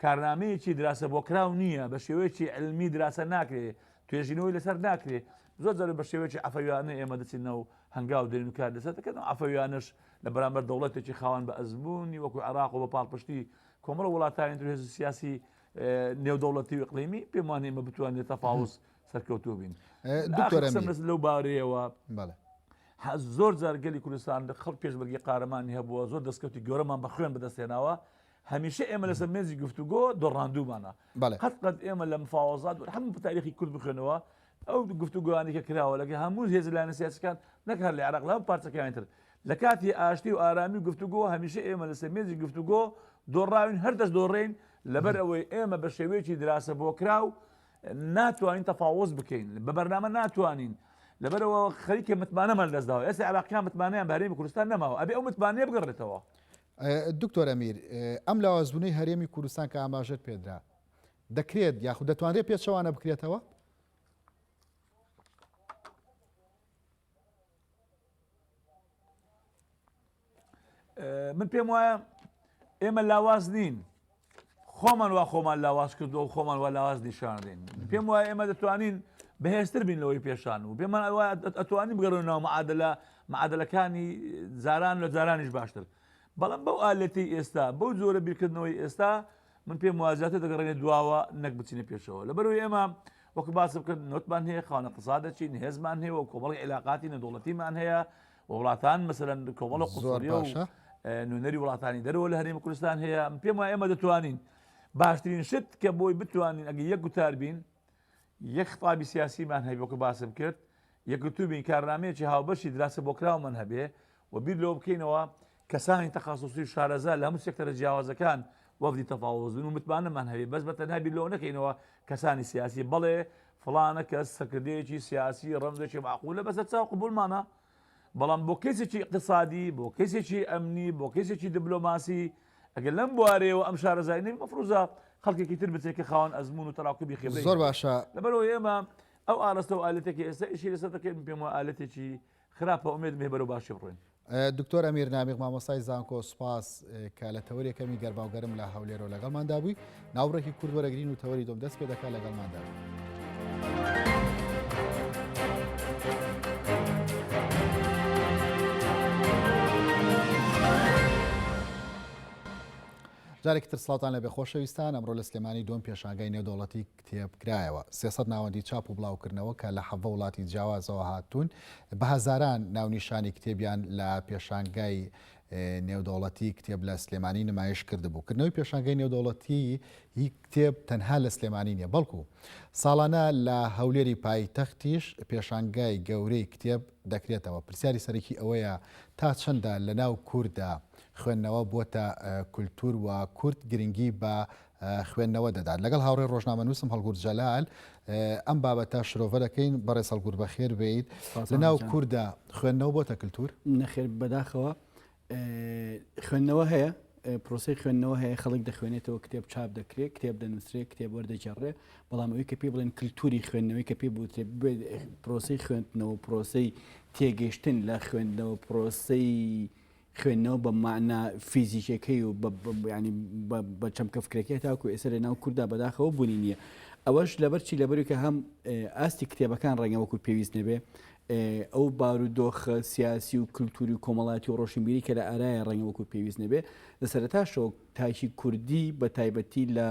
کارنامەیەکی دراسە بۆ کراو نییە بە شێوەیەکی علمی دراسە ناکرێت توێژینەوەی لەسەر ناکرێت زۆر زۆر بە شێوەیەکی عەفەویانە ئێمە دەچینەوە هەنگاو دێن و کار دەسێت دەکەن عەفەویانش لە بەرامبەر دەوڵەتێکی خاوەن بە ئەزمموی وەکو عێراق و بە پاڵپشتی کۆمەڵ وڵاتانی تر هێز سیاسی نێودەوڵەتی و ئیقلیمی پێم وانێ ئێمە بتوانێت تەفاوز سەرکەوتوو بین لەو بارەیەوە زۆر جارگەلی کوردستان خەڵک پێشبەرگی قارەمانی هەبووە زۆر دەستکەوتی گەورەمان بە خوێن بەدەستێناوە هەمیشە ئێمە لەسەر مێزی گفتوگۆ دۆڕاندوومانە قەت ئێمە لە مفاوەزات هەموو بە تاریخی کورد بخوێنەوە ئەو گفتوگویانی کە کراوە لەگە هەموو هێز لایەنە سیاسەکان نەکار لە عێراق لە پارچەکانی تر لە کاتی ئاشتی و ئارامی و گفتوگۆ هەمیشە ئێمە لەسەر مێزی گفتوگۆ دۆڕاوین هەر دەست دۆڕێین لەبەر ئەوەی ئێمە بە شێوەیەکی دراسە بۆ کراو ناتوانین تەفاوز بکەین بە بەرنامە ناتوانین لەبەرەوە خەریکە متمانەمان لەدەستداوە ئێستا عێراقیان متمانەیان بە هەرێمی کوردستان نەماوە ئەبێ ئەو متمانەیە بگەڕێتەوە. دکتۆر ئەمیر ئەم لاوازبوونەی هەرێمی کوردستان کە ئاماژەت پێدرا دەکرێت یاخود دەتوانرێت پێچەوانە بکرێتەوە؟ من پێم وایە ئێمە لاواز نین خۆمان وا خۆمان لاواز کردو و خۆمان وا لاواز نیشاندین پێم وایە ئێمە دەتوانین بەهێزتر بین لەوەی پێشان و پێمان ئەتوانین بگەڕێنەوە معادلەکانی جاران لە جارانیش باشتر بەڵام بەو ئالەتی ئێستا بەو جۆرە بیرکردنەوەی ئێستا من پێم وازیاتە دەگەڕێنێت دواوە نەک بچینە پێشەوە لەبەرەوەی ئێمە وەکو باسم کرد نۆتمان هەیە خاوەن اقتصادەچین هێزمان هەیە و کۆمەڵی عێلاقاتی نەدەوڵەتیمان هەیە وڵاتان مەسەلەن کۆمەڵە قوسوریە و نوێنەری وڵاتانی دەرەوە لە هەرێمی کوردستان هەیە پێم وایە ئێمە دەتوانین باشترین شت کە بۆی بتوانین ئەگە یەک گوتار بین یەک خطابی سیاسیمان هەیە وەکو باسم کرد یەکگرتوو بین کارنامەیەکی هاوبەشی دراسە بۆ کراومان هەبێ و بیر لەوە بکەینەوە کەسانی تەخەسوسی شارەزا لە هەموو سێکتەرە جیاوازەکان وەفدی تەفاوزن و متمانەمان هەبێ بەس بەتەنها بیر لەوە نەکەینەوە کەسانی سیاسی بەڵێ فڵانە کەس سەرکردەیەکی سیاسی ڕەمزێکی معقولە بەسەر چاو قبولمانە بەڵام بۆ کەسێکی اقتصادی بۆ کەسێکی ئەمنی بۆ کەسێکی دیبلۆماسی ئەگەر لەم بوارەیەوە ئەم شارەزای مەفروزە خەڵکێکی تر بچێت کە خاوەن ئەزمون و تەراکوبی خێبرەی زۆر باشە لەبەرەوە ئێمە ئەو ئاراستە و ئالەتێکی ئێستا ئیشی لەسەر دەکەین پێم وایە ئالەتێکی خراپە ئومێد مێ بەرەو باشی بڕۆین. دکتۆر ئەمیر نامیق مامۆستای زانکۆ سوپاس کە لە تەوەریەکەمی گەرماوگەرم لە هەولێرەوە لەگەڵماندا بووی ناوڕێکی کورد وەرەگرین و تەوەری دۆم دەست پێ دەکات لەگەڵماندا. جارێکی تر سڵاتان لە بێخۆشەویستان ئەمڕۆ لە سلێمانی دوم پێشانگای نێودەوڵەتی کتێبکرایەوە 300 ناوەندی چاپ و بڵاوکردنەوە کە لە حەڤە وڵاتی جیاوازەوە هاتوون بە هەزاران ناونیشانی کتێبیان لە پێشانگای نێودەوڵەتی کتێب لە سلێمانی نمایش کردبوو. کردنەوەی پێشانگای نێودەوڵەتی هی کتێب تەنها لە سلێمانی نییە، بەڵکو ساڵانە لە هەولێری پایتەختیش پێشانگای گەورەی کتێب دەکرێتەوە. پرسیاری سەرەکی ئەوەیە تا چەندە لە ناو کووردا خوێندنەوە بۆتە کولتور و کورد گرنگی بە خوێندنەوە دەدات. لەگەڵ هاوڕێ ڕۆژنامەنووسم هەڵگورد جەلال ئەم بابەتە شرۆڤە دەکەین. بەڕێز هەڵگورد بەخێر بێیت. لە ناو کووردا خوێندنەوە بۆتە کولتور؟ نەخێر بەداخەوە خوێندنەوە هەیە، پرۆسی خوێندنەوە هەیە، خەڵک دەخوێنێتەوە، کتێب چاپ دەکرێت، کتێب دەنووسرێت، کتێب وەردەجێڕێ، بەڵام ئەوەی کە پێ بڵێن کللتوری خوێندنەوەی کە پێ بوتێ پرۆسی خوێندنەوە، پرۆسی تێگەیشتن لە خوێندنەوە، پرۆسی خوێندنەوە بە معنە فیزیکەکەی و ینی بە چەمکە فکرەکەی تاکو ئێستا لە ناو کووردا بەداخەوە بوونی نییە. ئەوەش لەبەرچی لەبەری کە هەم ئاستی کتێبەکان ڕەنگە وەکو پێویست نەبێ، ئەو بارودۆخە سیاسی و کللتوری و کۆمەڵاتی و ڕۆشنبیری کە لە ئارایە ڕەنگە وەکو پێویست نەبێ، لە سەرەتاشەوە تاکی کوردی بە تایبەتی لە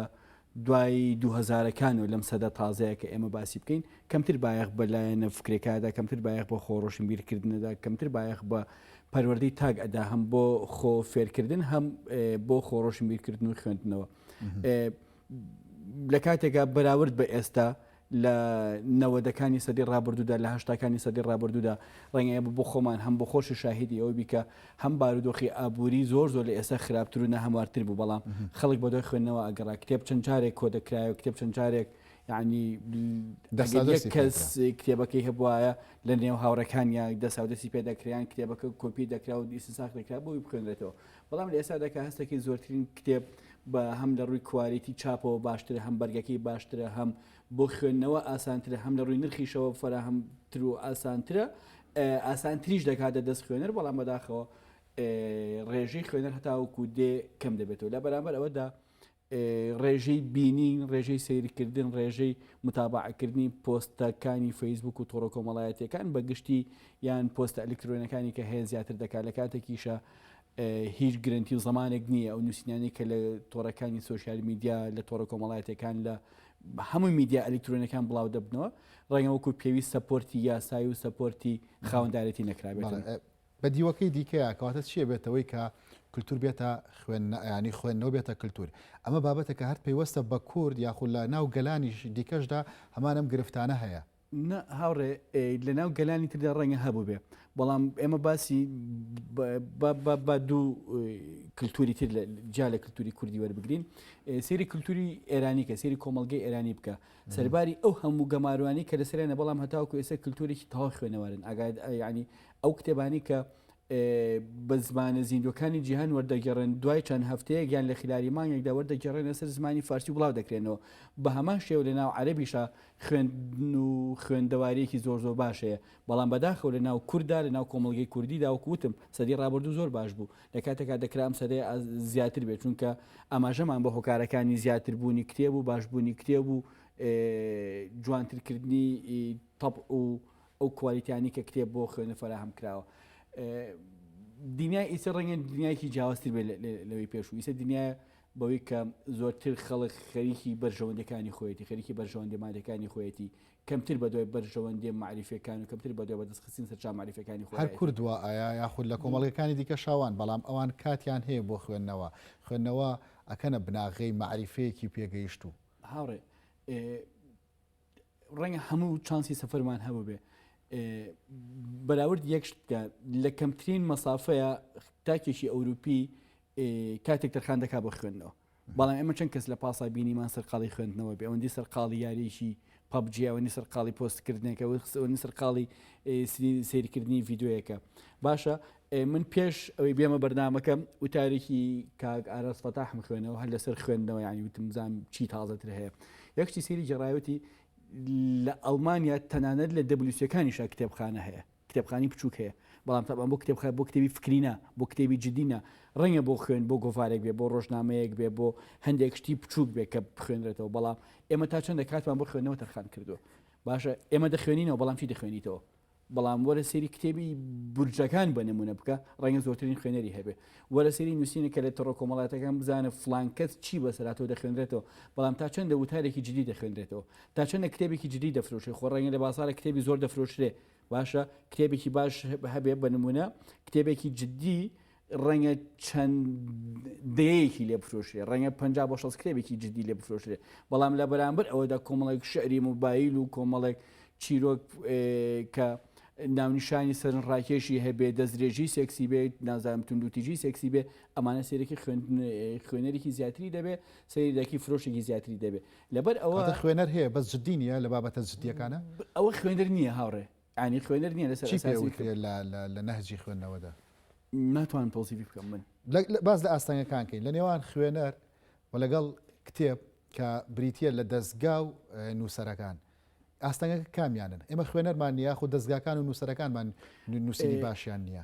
دوای 2000ەکان و لەم سەدە تازەیە کە ئێمە باسی بکەین کەمتر بایەخ بەلایەنە فکرێکادا، کەمتر بایەخ بۆ خۆڕۆشنبیرکردنەدا، کەمتر بایەخ بە پەروەردەی تاگ ئەدا، هەم بۆ خۆ فێرکردن، هەم بۆ خۆڕۆشنبیرکردن و خوێندنەوە. لە کاتێکا بەراورد بە ئێستا لە 90ەکانی سەدی ڕابردوودا، لە 80ەکانی سەدی ڕابردوودا ڕەنگە بۆ خۆمان هەم بۆ خۆشی شاهدی ئەوە بیکە هەم بارودۆخی ئابووری زۆر لە ئێستا خراپتر و نەهەموارتر بوو، بەڵام خەڵک بە دوای خوێندنەوە ئەگەڕا. کتێب چەند جارێک کۆ دەکرایەوە، کتێب چەند جارێک یعنی کەس کتێبەکەی هەبوایە لە نێو هاوڕەکانیا دەساودەسی پێدەکریان، کتێبەکە کۆپی دەکرا و دیسنساخ دەکرا بۆی بخوێنرێتەوە. بەڵام لە ئێستا دەکە هەستێکی زۆرترین کتێب بە هەم لە ڕووی کوالیتی چاپەوە باشترە، هەم بەرگەکەی باشترە، هەم بۆ خوێندنەوە ئاسانترە، هەم لە ڕووی نرخیشەوە فەراهەمتر و ئاسانترە، ئاسانتریش دەکاتە دەست خوێنەر، بەڵام بەداخەوە ڕێژەی خوێنەر هەتاوەکو دێ کەم دەبێتەوە. لە بەرامبەر ئەوەدا ڕێژەی بینین، ڕێژەی سیرکردن، ڕێژەی متابعکردنی پۆستەکانی فەیسبوک و تۆڕە کۆمەڵایەتیەکان بەگشتی یان پۆستە ئەلکترۆنەکانی کە هەیە زیاتر دەکات. لە کاتێکیشە هیچ گرنتی و زمانێک نییە ئەو نووسینانی کە لە تۆڕەکانی سۆشیال میدیا، لە تۆڕە کۆمەڵایەتەکان، لە هەموو میدیا ئەلکترۆنەکان بڵاو دەبنەوە، ڕەنگە وەکو پێویست سەپۆرتی یاسایی و سەپۆرتی خاوەندارەتی نەکرابێت. بە دیوەکەی دیکەیە کەواتە چیە بێتەوەی کە کللتور بێتە ینی خوێندنەوە بێتە کللتور. ئەمە بابەتە کە هەر پێیوەستە بە کورد یاخود لە ناو گەلانی دیکەشدا هەمانم گرفتانە هەیە. نه هاوڕێ لە ناو گەلانی تردا ڕەنگە هەبوو بێ، بەڵام ئێمە باسی بە دوو کللتوری تر جا لە کللتوری کوردی وەربگرین. سێری کللتوری ئێرانی کە سێری کۆمەڵگەی ئێرانی بکە، سەرباری ئەو هەموو گەماروانی کە لەسەرێنە، بەڵام هەتاوکو ئێستا کللتورێکی تەواو خوێنەوارن. ینی ئەو کتێبانی کە بە زمانە زیندوەکانی جیهان وەردەگەڕێن، دوای چەند هەفتەیە گیان لە خلاری مانگێکدا وەردەگەڕێن لەسەر زمانی فارسی بڵاو دەکرێنەوە، بە هەمان شێوە لە ناو عەرەبیشە خوێندن و خوێندەوارەیەکی زۆر باشەیە. بەڵام بەداخەوە لە ناو کووردا، لە ناو کۆمەڵگەی کوردیدا وەکوتم سەدی ڕابردوو زۆر باش بوو، لە کاتێکا دەکرا ئەم سەدەی زیاتر بێت، چونکە ئاماژەمان بە هۆکارەکانی زیاتر بوونی کتێب و باشبوونی کتێب و جوانترکردنی تەپ و ئەو کوالیتیانی کە کتێب بۆ خوێنە فەراهەم کراوە. دنیای ئیسە ڕەنگە دنیایکی جیاوازتر بێت لەوەی پێشوو. ئیسە دنیای بەوەی کە زۆرتر خەڵک خەریکی بەرژەوەندەکانی خۆیەتی، خەریکی بەرژەوەندی مادەکانی خۆیەتی، کەمتر بە دوای بەرژەوەندی معریفەکان و کەمتر بە دوای بەدەستخستن سەرچاو معریفەکانی خۆیەتی. هەر کوردوە ئایا یاخود لە کۆمەڵگەکانی دیکە شاوان، بەڵام ئەوان کاتیان هەیە بۆ خوێندنەوە ئەکەنە بناغەی معریفەیەکی پێگەیشتوو. هاوڕێ ڕەنگە هەموو چانسی سەفەرمان هەبوو بێ، بەراورد یەکشت بکە لە کەمترین مەسافەیە تاکێکی ئەوروپی کاتێک تەرخان دەکا بۆ خوێندنەوە، بەڵام ئێمە چەند کەس لە پاسا بینیمان سەرقاڵی خوێندنەوە بێ، ئەوەندی سەرقاڵی یاریشی پەبجی، ئەوەندی سەرقاڵی پۆستکردنێکە، ئەوەندی سەرقاڵی سیرکردنی ڤیددیۆیەکە. باشە من پێش ئەوەی بێمە بەرنامەکەم وتارێکی کاک ئاراس فەتاحم خوێنەوە هەر لەسەر خوێندنەوە، ینی وتم بزانم چی تازەتر هەیە. یەکشتی سێری جێڕایەتی لە ئەڵمانیا تەنانەت لە دەبلوسیەکانیشە کتێبخانە هەیە، کتێبخانی بچووک هەیە، بەڵام تاپان بۆ کتێبخانە بۆ کتێبی فکرینە، بۆ کتێبی جدینە، ڕەنگە بۆ خوێن بۆ گۆڤارێک بێ، بۆ ڕۆژنامەیەک بێ، بۆ هەندێک شتی بچووک بێ کە بخوێنرێتەوە. بەڵام ئێمە تا چەندە کاتمان بۆ خوێندنەوە تەرخان کردووە. باشە ئێمە دەخوێنینەوە، بەڵام چی دەخوێنیتەوە؟ بەڵام وەرە سێری کتێبی بورجەکان بە نمونە بکە ڕەنگە زۆرترین خوێنەری هەبێ وەرە سێری نووسینە کە لە تەڕۆ کۆمەڵاتەکان بزانە فلان کەس چی بەسەراتەوە دەخوێنرێتەوە بەڵام تا چەندە وتارێکی جدی دەخوێنرێتەوە تا چەندە کتێبێکی جدی دەفرۆشێ خۆ ڕەنگە لە بازارە کتێبی زۆر دەفرۆشرێ باشە کتێبێکی باش هەبێ بە نمونە کتێبێکی جدی ڕەنگە چەند دەیەکی لێ بفرۆشرێ ڕەنگە 50 کتێبێکی جدی لێ بفرۆشرێ بەڵام لە بەرامبەر ئەوەدا کۆمەڵێک شعری موبایل و کۆمەڵێک چیرۆک کە ناونیشانی سەرن ڕاکێشی هەبێ دەستدرێژی سێکسی بێت نازانم توندوتیژی سێکسی بێ ئەمانە سێرەی خوێنەرێکی زیاتری دەبێ سەیرێکی فرۆشێکی زیاتری دەبێ لەبەر ئەوە خوێنەر هەیە بەس جددی نیە لە بابەتە جددیەکانە ئەوە خوێنەر نییە هاوڕێ ئانی خوێنەر نییە لەسەر لە نەهجی خوێندنەوەدا ناتوان پۆزیتیڤ بکەم من باز لە ئاستانگەکانکەین لە نێوان خوێنەر و لەگەڵ کتێب کە بریتە لە دەستگا و نووسەرەکان ئاستانگەکە کامیانن ئێمە خوێنەرمان نیە خو دەستگاکان و نووسەرەکانمان نووسری باشیان نییە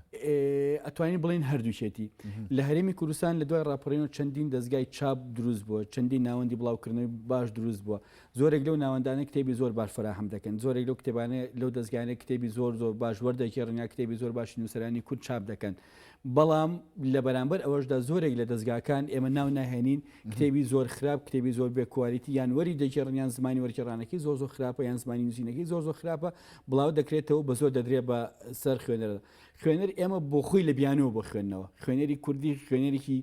ئەتوانین بڵین هەردووچێتی لە هەرێمی کوردستان لە دوای ڕاپەڕینەوە چەندین دەستگای چاپ دروست بووە چەندین ناوەندی بڵاوکردنەوەی باش دروست بووە زۆرێک لەو ناوەندانە کتێبی زۆر باش فراهم دەکەن زۆرێک لەو کتێبانە لەو دەستگانە کتێبی زۆر باش وەردەکی ڕنیا کتێبی زۆر باشی نووسەرانی کورد چاپ دەکەن بەڵام لە بەرامبەر ئەوەشدا زۆرێک لە دەستگاکان ئێمە ناو ناهێنین کتێبی زۆر خراپ کتێبی زۆر بێکوالیتی یان وەری دەکێڕنیان زمانی وەرکێڕانەکەی زۆر خراپە یان زمانی نووسینەکەی زۆر خراپە بڵاو دەکرێتەوە بە زۆر دەدرێت بە سەر خوێنەرە خوێنەر ئێمە بۆ خۆی لە بیانەوە بۆ خوێندنەوە خوێنەری کوردی خوێنەرێکی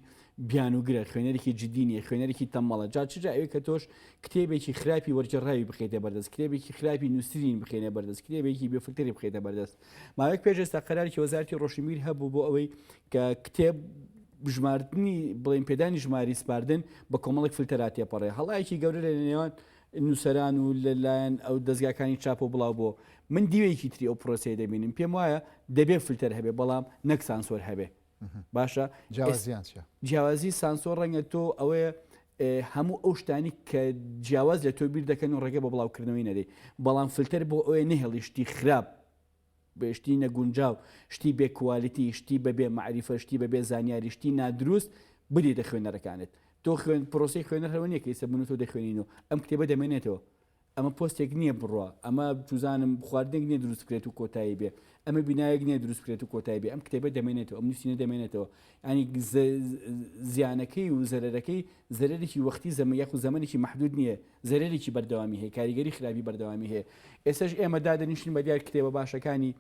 بیانوگرە خوێنەرێکی جددینیە خوێنەرێکی تەمەڵە جا چجا ئەوەی کە تۆش کتێبێکی خراپی وەرجێڕاوی بخێتە بەردەست کتێبێکی خراپی نووسین بخێنە بەردەست کتێبێکی بێفکتەری بخێتە بەردەست ماوەیەک پێش ئێستا قەرارێکی وەزارەتی ڕۆشنبیر هەبوو بۆ ئەوەی کە کتێب ژمارتنی بڵێن پێدانی ژماری سپاردن بە کۆمەڵێک فلتەرات تێپەڕێ هەڵایەکی گەورە لە نێوان نووسەران و لەلایەن ئەو دەستگاکانی چاپ و بڵاو بۆ من دیوەیەکی تری ئەو پرۆسەیە دەبینیم پێم وایە دەبێت فلتەر هەبێ بەڵام نەک سانسۆر هەبێ باشە جیاوازی سانسۆر ڕەنگە تۆ ئەوەیە هەموو ئەو شتانی کە جیاواز لە تۆ بیر دەکەن و ڕێگە بە بڵاوکردنەوەی نەدەی بەڵام فلتەر بۆ ئەوەیە نەهێڵی شتی خراپ بەشتی نەگونجاو شتی بێکوالیتی شتی بەبێ معریفە شتی بەبێ زانیاری شتی نادروست بدێتە خوێنەرەکانت تۆ خوێن پرۆسی خوێنەرەوە نیە کە ئێستا بن تۆ دەخوێنینەوە ئەم کتێبە دەمێنێتەوە ئەمە پۆستێک نییە بڕوە ئەمە توزانم خواردنێک نییە دروست بکرێت و کۆتایی بێ ئەمە بینایەک نییە دروست بکرێت و کۆتایی بێ ئەم کتێبە دەمێنێتەوە ئەم نووسینە دەمێنێتەوە ینی زیانەکەی و زەرەرەکەی زەرێکی وەختی زەمە یاخو زەمانێکی محدود نییە زەرێکی بەردەوامی هەیە کاریگەری خراپی بەردەوامی هەیە ئێستاش ئێمە دادەنیشتین بە دیار کتێبە باشەکانی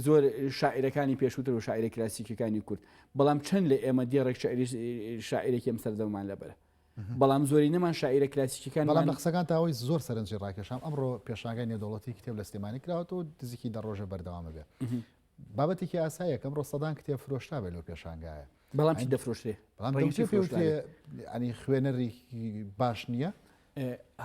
زۆر شاعیرەکانی پێشووتر و شاعیرە کلاسیکەکانی کورد بەڵام چەند لە ئێمە دیێڕێک شاعیرێکی ئەم سەردەمان لەبەرە بەڵام زۆری نەمان شاعیرە کلاسیکەکان بەڵام لە قسەکان تاوەی زۆر سەرنجی ڕاکێشام ئەمڕۆ پێشانگای نێودەوڵەتی کتێب لە سلێمانی کراوەوە دزیکی دە ڕۆژە بەردەوامە بێ بابەتێکی ئاسایە کەم ڕۆ سەدان کتێب فرۆشتا بێت لەو پێشانگایە بەڵام چی دەفرۆشتێ ئەنی خوێنەری باش نییە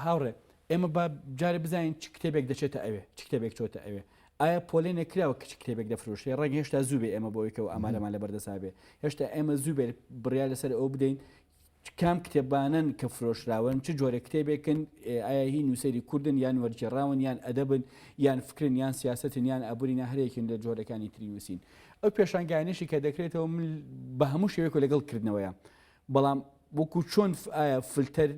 هاوڕێ ئێمە با جارە بزانین چ کتێبێک دەچێتە ئەوێ چ کتێبێک چۆتە ئەوێ ئایا پۆلێ نەکراوە کچ کتێبێک دەفرۆشێ ڕێک هێشتا زوو بێ ئێمە بۆیکەوە ئامادەمان لە بەردەسا بێ هێشتا ئێمە زوو بێ بڕیا لەسەر ئەو بدەین کام کتێبانن کە فرۆشراون چ جۆرە کتێبێکن ئایا هی نووسری کوردن یان وەرجێڕاون یان ئەدەبن یان فکرن یان سیاستن یان ئابووری ناهرەیەکن لە جۆرەکانی تری نووسین ئەو پێشانگایانشی کە دەکرێتەوە بە هەموو شێوەیەک لەگەڵ کردنەوەیە بەڵام وەکو چۆن فلتەر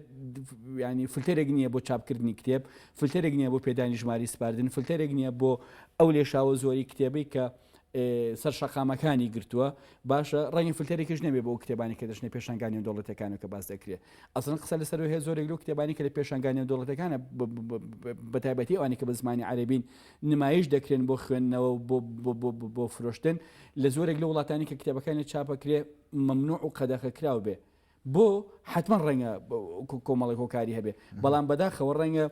ینی فلتەرێک نییە بۆ چاپکردنی کتێب فلتەرێک نییە بۆ پێدانی ژماری سپاردن فلتەرێک نییە بۆ ئەو لێشاوە زۆری کتێبی کە سەر شەقامەکانی گرتووە باشە ڕەنگی فلتەرێکیش نەبێ بۆ کتێبانی کە دەچنە پێشانگانی دەوڵەتەکانەوە کە باس دەکرێت ئەسڵەن قسە لەسەر هەیە زۆرێک لەو کتێبانی کە لە پێشانگانی دەوڵەتەکانە بەتایبەتی ئەوانی کە بە زمانی عەرەبین نمایش دەکرێن بۆ خوێندنەوە بۆ فرۆشتن لە زۆرێک لە وڵاتانی کە کتێبەکانی چاپەکرێ مەمنوع و قەدەخە کراو بێ بۆ حتمما ڕەنگە کۆمەڵی هۆکاری هەبێ بەڵام بەداخەوە ڕەنگە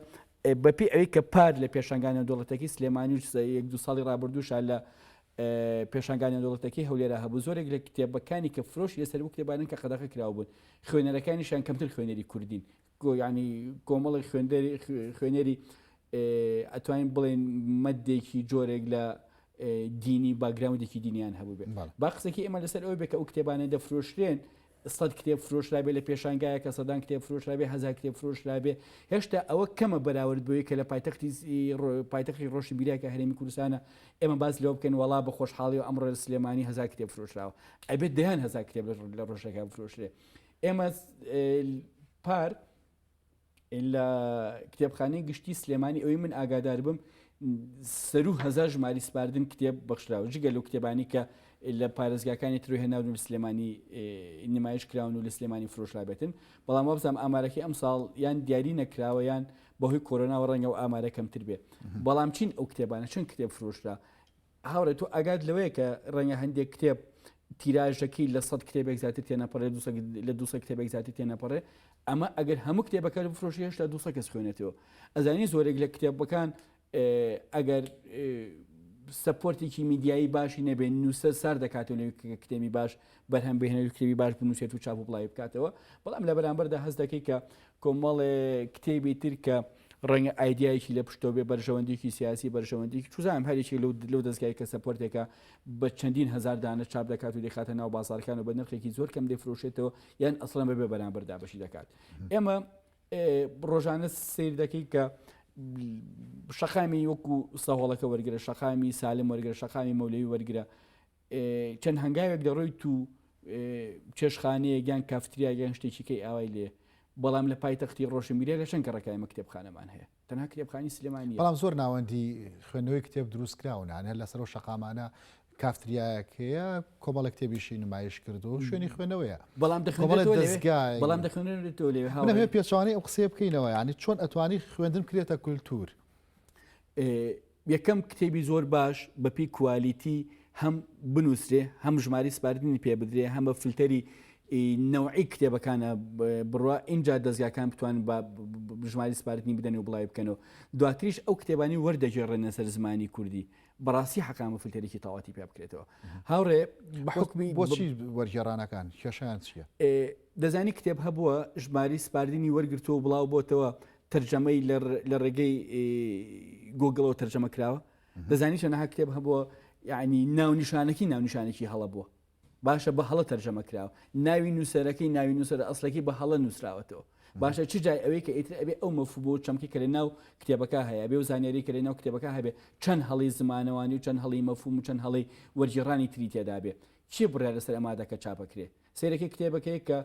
بەپی ئەوەی کە پار لە پێشانگانی دەوڵەتەکەی سلێمانی یەک دو ساڵی ڕابردووشە لە پێشانگانی دەوڵەتەکەی هەولێرە هەبوو زۆرێک لە کتێبەکانی کە فرۆش لەسەر بوو کتێبانن کە قەدەخە کراو بوون خوێنەرەکانیشیان کەمتر خوێنەری کوردین ینی کۆمەڵی خوێنەری ئەتوانین بڵێن مەدێکی جۆرێک لە دینی باگراوندێکی دینیان هەبوو بێت با قسەکی ئێمە لەسەر ئەوە بێ کە ئەو کتێبانە دەفرۆشرێن سەد کتێب فرۆشرابێ لە پێشانگایە کە سەدان کتێب فرۆشرابێ هەزار کتێب فرۆشرابێ هێشتا ئەوە کەمە بەراورد بووی کە لە پایتەختی ڕۆشی بیریاکە هەرێمی کوردستانە ئێمە باز لەوە بکەین وەڵا بە خۆشحاڵی و ئەمڕۆ لە سلێمانی هەزار کتێب فرۆشراوە ئەبێت دەیان هەزار کتێب لە ڕۆژێکا بفرۆشرێ ئێمە پار لە کتێبخانەی گشتی سلێمانی ئەوەی من ئاگادار بم سەر و هەزار ژماری سپاردن کتێب بەخشراوە جگە لەو کتێبانی کە لە پارێزگاکانی تروی هێناون و سلێمانی نمایش کراون و لە سلێمانی فرۆشرابێتن بەڵام وابزانام ئامارەکەی ئەم ساڵ یان دیاری نەکراوە یان بەهۆی کۆرۆناوە ڕەنگە و ئامارە کەمتر بێ بەڵام چین ئەو کتێبانە چەند کتێب فرۆشرا هاوڕێت تۆ ئاگات لەوەیە کە ڕەنگە هەندێک کتێب تیراژەکەی لە 100 کتێبێک زیاتر تێنەپەڕێ لە 200 کتێبێک زیاتر تێنەپەڕێ ئەمە ئەگەر هەموو کتێبەکە بفرۆشی هێشتا 200 کەس خوێنێتەوە ئەزانی زۆرێک لە کتێبەکان ئەگەر سپۆرتێکی میدیایی باشی نەبێن نووسە سار دەکاتەوە لە کتێبی باش بەرهەم بهێنەوە کتێبی باش بنووسێت و چاپ و بڵاوی بکاتەوە بەڵام لە بەرامبەردا هەست دەکەی کە کۆمەڵێ کتێبی تر کە ڕەنگە ئایدیایکی لە پشتۆ بێ بەرژەوەندێکی سیاسی بەرژەوەندێکی چوزانم هەرێکی لەو دەستگای کە سپۆرتێکە بە چەندین هزار دانە چاپ دەکات و دەخاتە ناو بازارەکان و بە نرخێکی زۆر کەم دەفرۆشێتەوە یان ئەسڵەن بەبێ بەرامبەردا بەشی دەکات ئێمە ڕۆژانە سیر دەکەی کە شەقامی وەکو سەهۆڵەکە وەرگرە شەقامی سالم وەرگرە شەقامی مەولەوی وەرگرە چەند هەنگاوێک دەڕۆی تو چێشخانەیە گیان کافتریا گیان شتێکی کەی ئاوای لێ بەڵام لە پایتەختی ڕۆژنبیرە لە چەند کەڕەکایمە کتێبخانەمان هەیە تەنها کتێبخانی سلێمانی بەڵام زۆر ناوەندی خوێندنەوەی کتێب دروست کراونان هەر لەسەر شەقامانە کافتریایەکەیە کۆمەڵە کتێبیشی نمایش کردو و شوێنی خوێنەوەیە بەڵام دەستگای بەڵام دەخوێنێتەوە لێ پێچوانی ئەو قسێ بکەینەوە ینی چۆن ئەتوانی خوێندن کرێتە کولتور یەکەم کتێبی زۆر باش بەپی کوالیتی هەم بنووسێ هەم ژماری سپاردنی پێ بدرێ هەم بە فلتەری نەوعی کتێبەکانە بڕوا اینجا دەستگاکان بتوان بە ژماری سپاردنی بدەن و بڵاوی بکەنەوە دواتریش ئەو کتێبانی وەردەگێڕێنە سەر زمانی کوردی بەڕاستی حەقامە فلتەرێکی تاواتی پێ بکرێتەوە هاوڕێ بەحکمی بۆچی وەرگێڕانەکان کێشیان چییە دەزانی کتێب هەبووە ژماری سپاردنی وەرگرتەوە بڵاو بۆتەوە تەرجەمەی لە ڕێگەی گۆگڵەوە تەرجەمە کراوە دەزانی چەنەها کتێب هەبووە یعنی ناونیشانێکی هەڵە بووە باشە بە هەڵە تەرجەمە کراوە ناوی نووسەرەکەی ناوی نووسەرە ئەسڵەکەی بە هەڵە نووسراوەتەوە باشە چ جای ئەوەی کە ئیتر ئەبێ ئەو مەفهوم بۆ چەمکی کە لە ناو کتێبەکە هەیە بێ و زانیاری کە لە ناو کتێبەکە هەبێ چەند هەڵی زمانەوانی و چەند هەڵی مەفهوم و چەند هەڵی وەرگێڕانی تری تێدا بێ چی بڕیا لەسەر ئەمادەکە چاپەکرێ سیرەکەی کتێبەکەی کە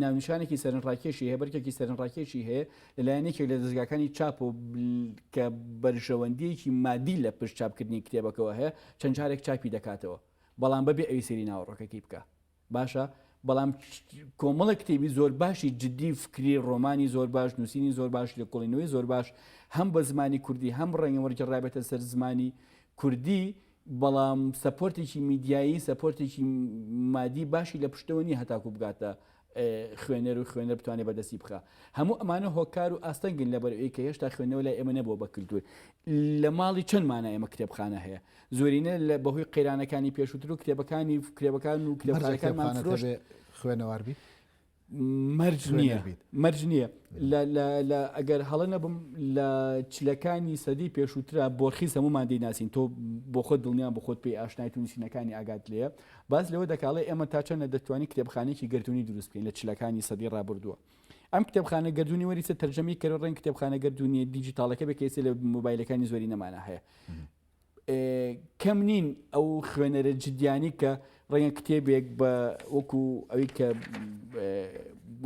ناونیشانێکی سەرنڕاکێشی هەیە بەرکێکی سەرنڕاکێشی هەیە لەلایەنێکی لە دەستگاکانی چاپ و کە بەرژەوەندیەکی مادی لە پشت چاپکردنی کتێبەکەەوە هەیە چەند جارێک چاپی دەکاتەوە بەڵام بەبێ ئەوی سێری ناوەڕۆکەکەی بکە باشە بەڵام کۆمەڵە کتێبی زۆر باشی جددی فکری ڕۆمانی زۆر باش نووسینی زۆر باش لە کۆڵینەوەی زۆر باش هەم بە زمانی کوردی هەم ڕەنگە وەرگێڕابێتە سەر زمانی کوردی بەڵام سەپۆرتێکی میدیایی سەپۆرتێکی مادی باشی لە پشتەوە نی هەتاکو بگاتە خوێنەر و خوێنەر بتوانێت بەدەستی بخە هەموو ئەمانە هۆکار و ئاستەنگن لەبەر ئەوەی کە هێشتا خوێنەوە لای ئێمە نەبووە بە کللتور لە ماڵی چەندمانە ئەمە کتێبخانە هەیە زۆرینە لە بەهۆی قەیرانەکانی پێشووتر و کتێبەکان و کتێبخانەکانمان فرۆشت خوێنەواربی مەرج نییە ئەگەر هەڵە نەبم لە چلەکانی سەدی پێشووترا بۆرخی هەمومان دەیناسین تۆ بۆ خۆت دڵنیان بۆ خۆت پێی ئاشنای و نووسینەکانی ئاگات لێە باز لەوە دەکاڵێ ئێمە تا چەندە دەتوانانی کتێبخانێکی گردردونی دروست بکەین لە چلەکانی سەدی ڕابردووە ئەم کتێبخانە گردردونی وەریسە تەرجەمی کە ڕێن کتێبخانە گردردونی دیجیتالەکە بکەیسە لە مۆبایلەکانی زۆری نەمانە هەیە کەم نین ئەو خوێنەرە جدیانی کە ڕێنگە کتێبێک بە وەکو ئەوەی کە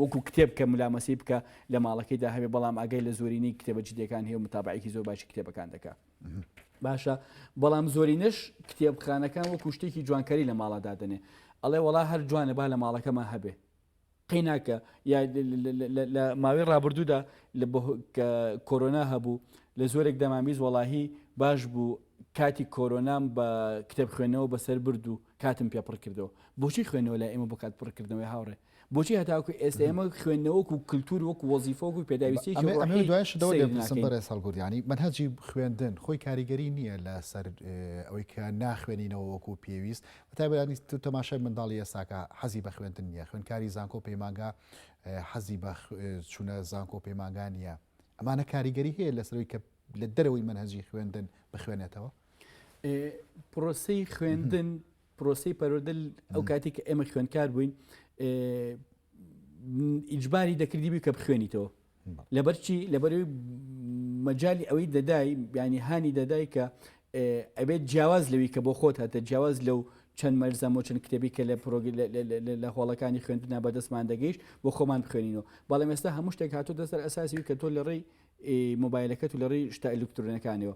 وەکو کتێب کە ملامەسی بکە لە ماڵەکەیدا هەبێ بەڵام ئاگای لە زۆرینەی کتێبە جدیەکان هەیە و متابعێکی زۆر باشی کتێبەکان دەکات باشە بەڵام زۆرینەش کتێبخانەکان وەکو شتێکی جوانکاری لە ماڵەدا دەنێ ئەڵێ وڵا هەر جوانە با لە ماڵەکەمان هەبێ قیناکە یا لە ماوەی ڕابردوودا کە کۆرۆنا هەبوو لە زۆرێک دەمامیز وەڵاهی باش بوو کاتی کۆرۆنام بە کتێب خوێنەوە بەسەر برد و کاتم پێ پڕ کردەوە بۆچی خوێنەوە لای ئێمە بۆ کات پڕکردنەوەی هاوڕێ بۆچی هەتاکو ئێستا ئێمە خوێندنەوەکو کللتور وەکو وەزیفە و پێداویستێکی دوایشەوە ساڵگوردیانی منهەجی خوێندن خۆی کاریگەری نییە لە سەر ئەوەی کە ناخوێنینەوە وەکو پێویست بەتابەتی تەماشای منداڵی ئێساکە حەزی بە خوێندن نییە خوێندکاری زانکۆ پەیمانگا حەزی بە چوونە زانکۆ پەیمانگا نییە ئەمانە کاریگەری هەیە لەسەرەوەی کە لە دەرەوەی منهەجی خوێندن بخوێنێتەوە پرۆسەی خوێندن پرۆسی پەروەردە ئەو کاتێک کە ئێمە خوێندکار بووین ئیجباری دەکردی بی کە بخوێنیتەوە لەبەرچی لەبەرەوەی مەجای ئەوەی دەدای ینی هانی دەدای کە ئەبێت جیاواز لەوی کە بۆ خۆت هاتە جیاواز لەو چەند مەرزەم و چەند کتێبی کە لە هۆڵەکانی خوێندنا بەدەستمان دەگەیشت بۆ خۆمان بخوێنینەوە بەڵام ئێستا هەموو شتێک هاتوو دەسەر ئەساسی کە تۆ لە ڕێی مۆبایلەکەت و لە ڕێی شتا ئەلکترۆنەکانەوە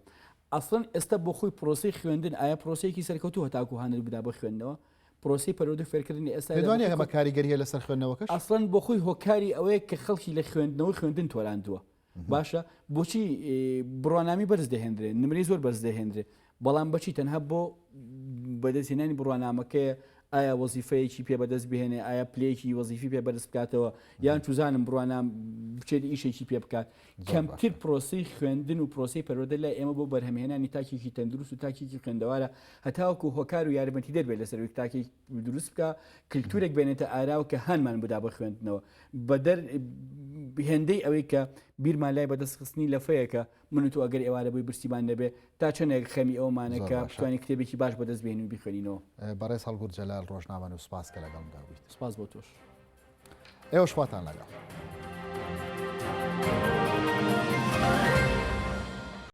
ئەسڵەن ئێستا بۆ خۆی پرۆسی خوێندن ئایا پرۆسەیەکی سەرکەوتو هەتاکو هەنر بدا بە خوێندنەوە پرۆسی پەرۆدە فێرکردنی ئێستا دەوانێت ئەمە کاریگەریە لەسەر خوێندنەوەکەش ئەسڵەن بۆ خۆی هۆکاری ئەوەیە کە خەڵکی لە خوێندن تۆراندووە باشە بۆچی بڕوانامی بەرز دەهێنرێت نمرەی زۆر بەرز دەهێنرێت بەڵام بەچی تەنها بۆ بەدەستهێنانی بڕوانامەکەیە ئایا وەزیفەیەکی پێ بەدەست بهێنێ ئایا پلەیەکی وەزیفی پێ بەدەست بکاتەوە یان توزانم بڕوانام بچێت ئیشێکی پێ بکات کەمتر پرۆسی خوێندن و پرۆسی پەرۆدە لای ئێمە بۆ بەرهەمهێنانی تاکێکی تەندروست و تاکێکی خوێندەوارە هەتاوەکو هۆکار و یارمەتی دەربێت لەسەر تاکی دروست بکە کللتورێک بێنێتە ئاراوە کە هەنمان بدا بە خوێندنەوە بەدەر هێندەی ئەوەی کە بیرمان لای بەدەستخستنی لەفەیەکە من تو ئەگەر ئێوارە بۆی برسیمان دەبێت تا چەندێک خەمی ئەومانەکە بتوانین کتێبێکی باش بەدەست بێنین و بیخوێنینەوە بەڕێز هەڵگورد جەلال ڕۆژنامە و سپاس کە لەگەڵمدا بوویت سپاس بۆ تۆش ئێوە شواتان لەگەڵ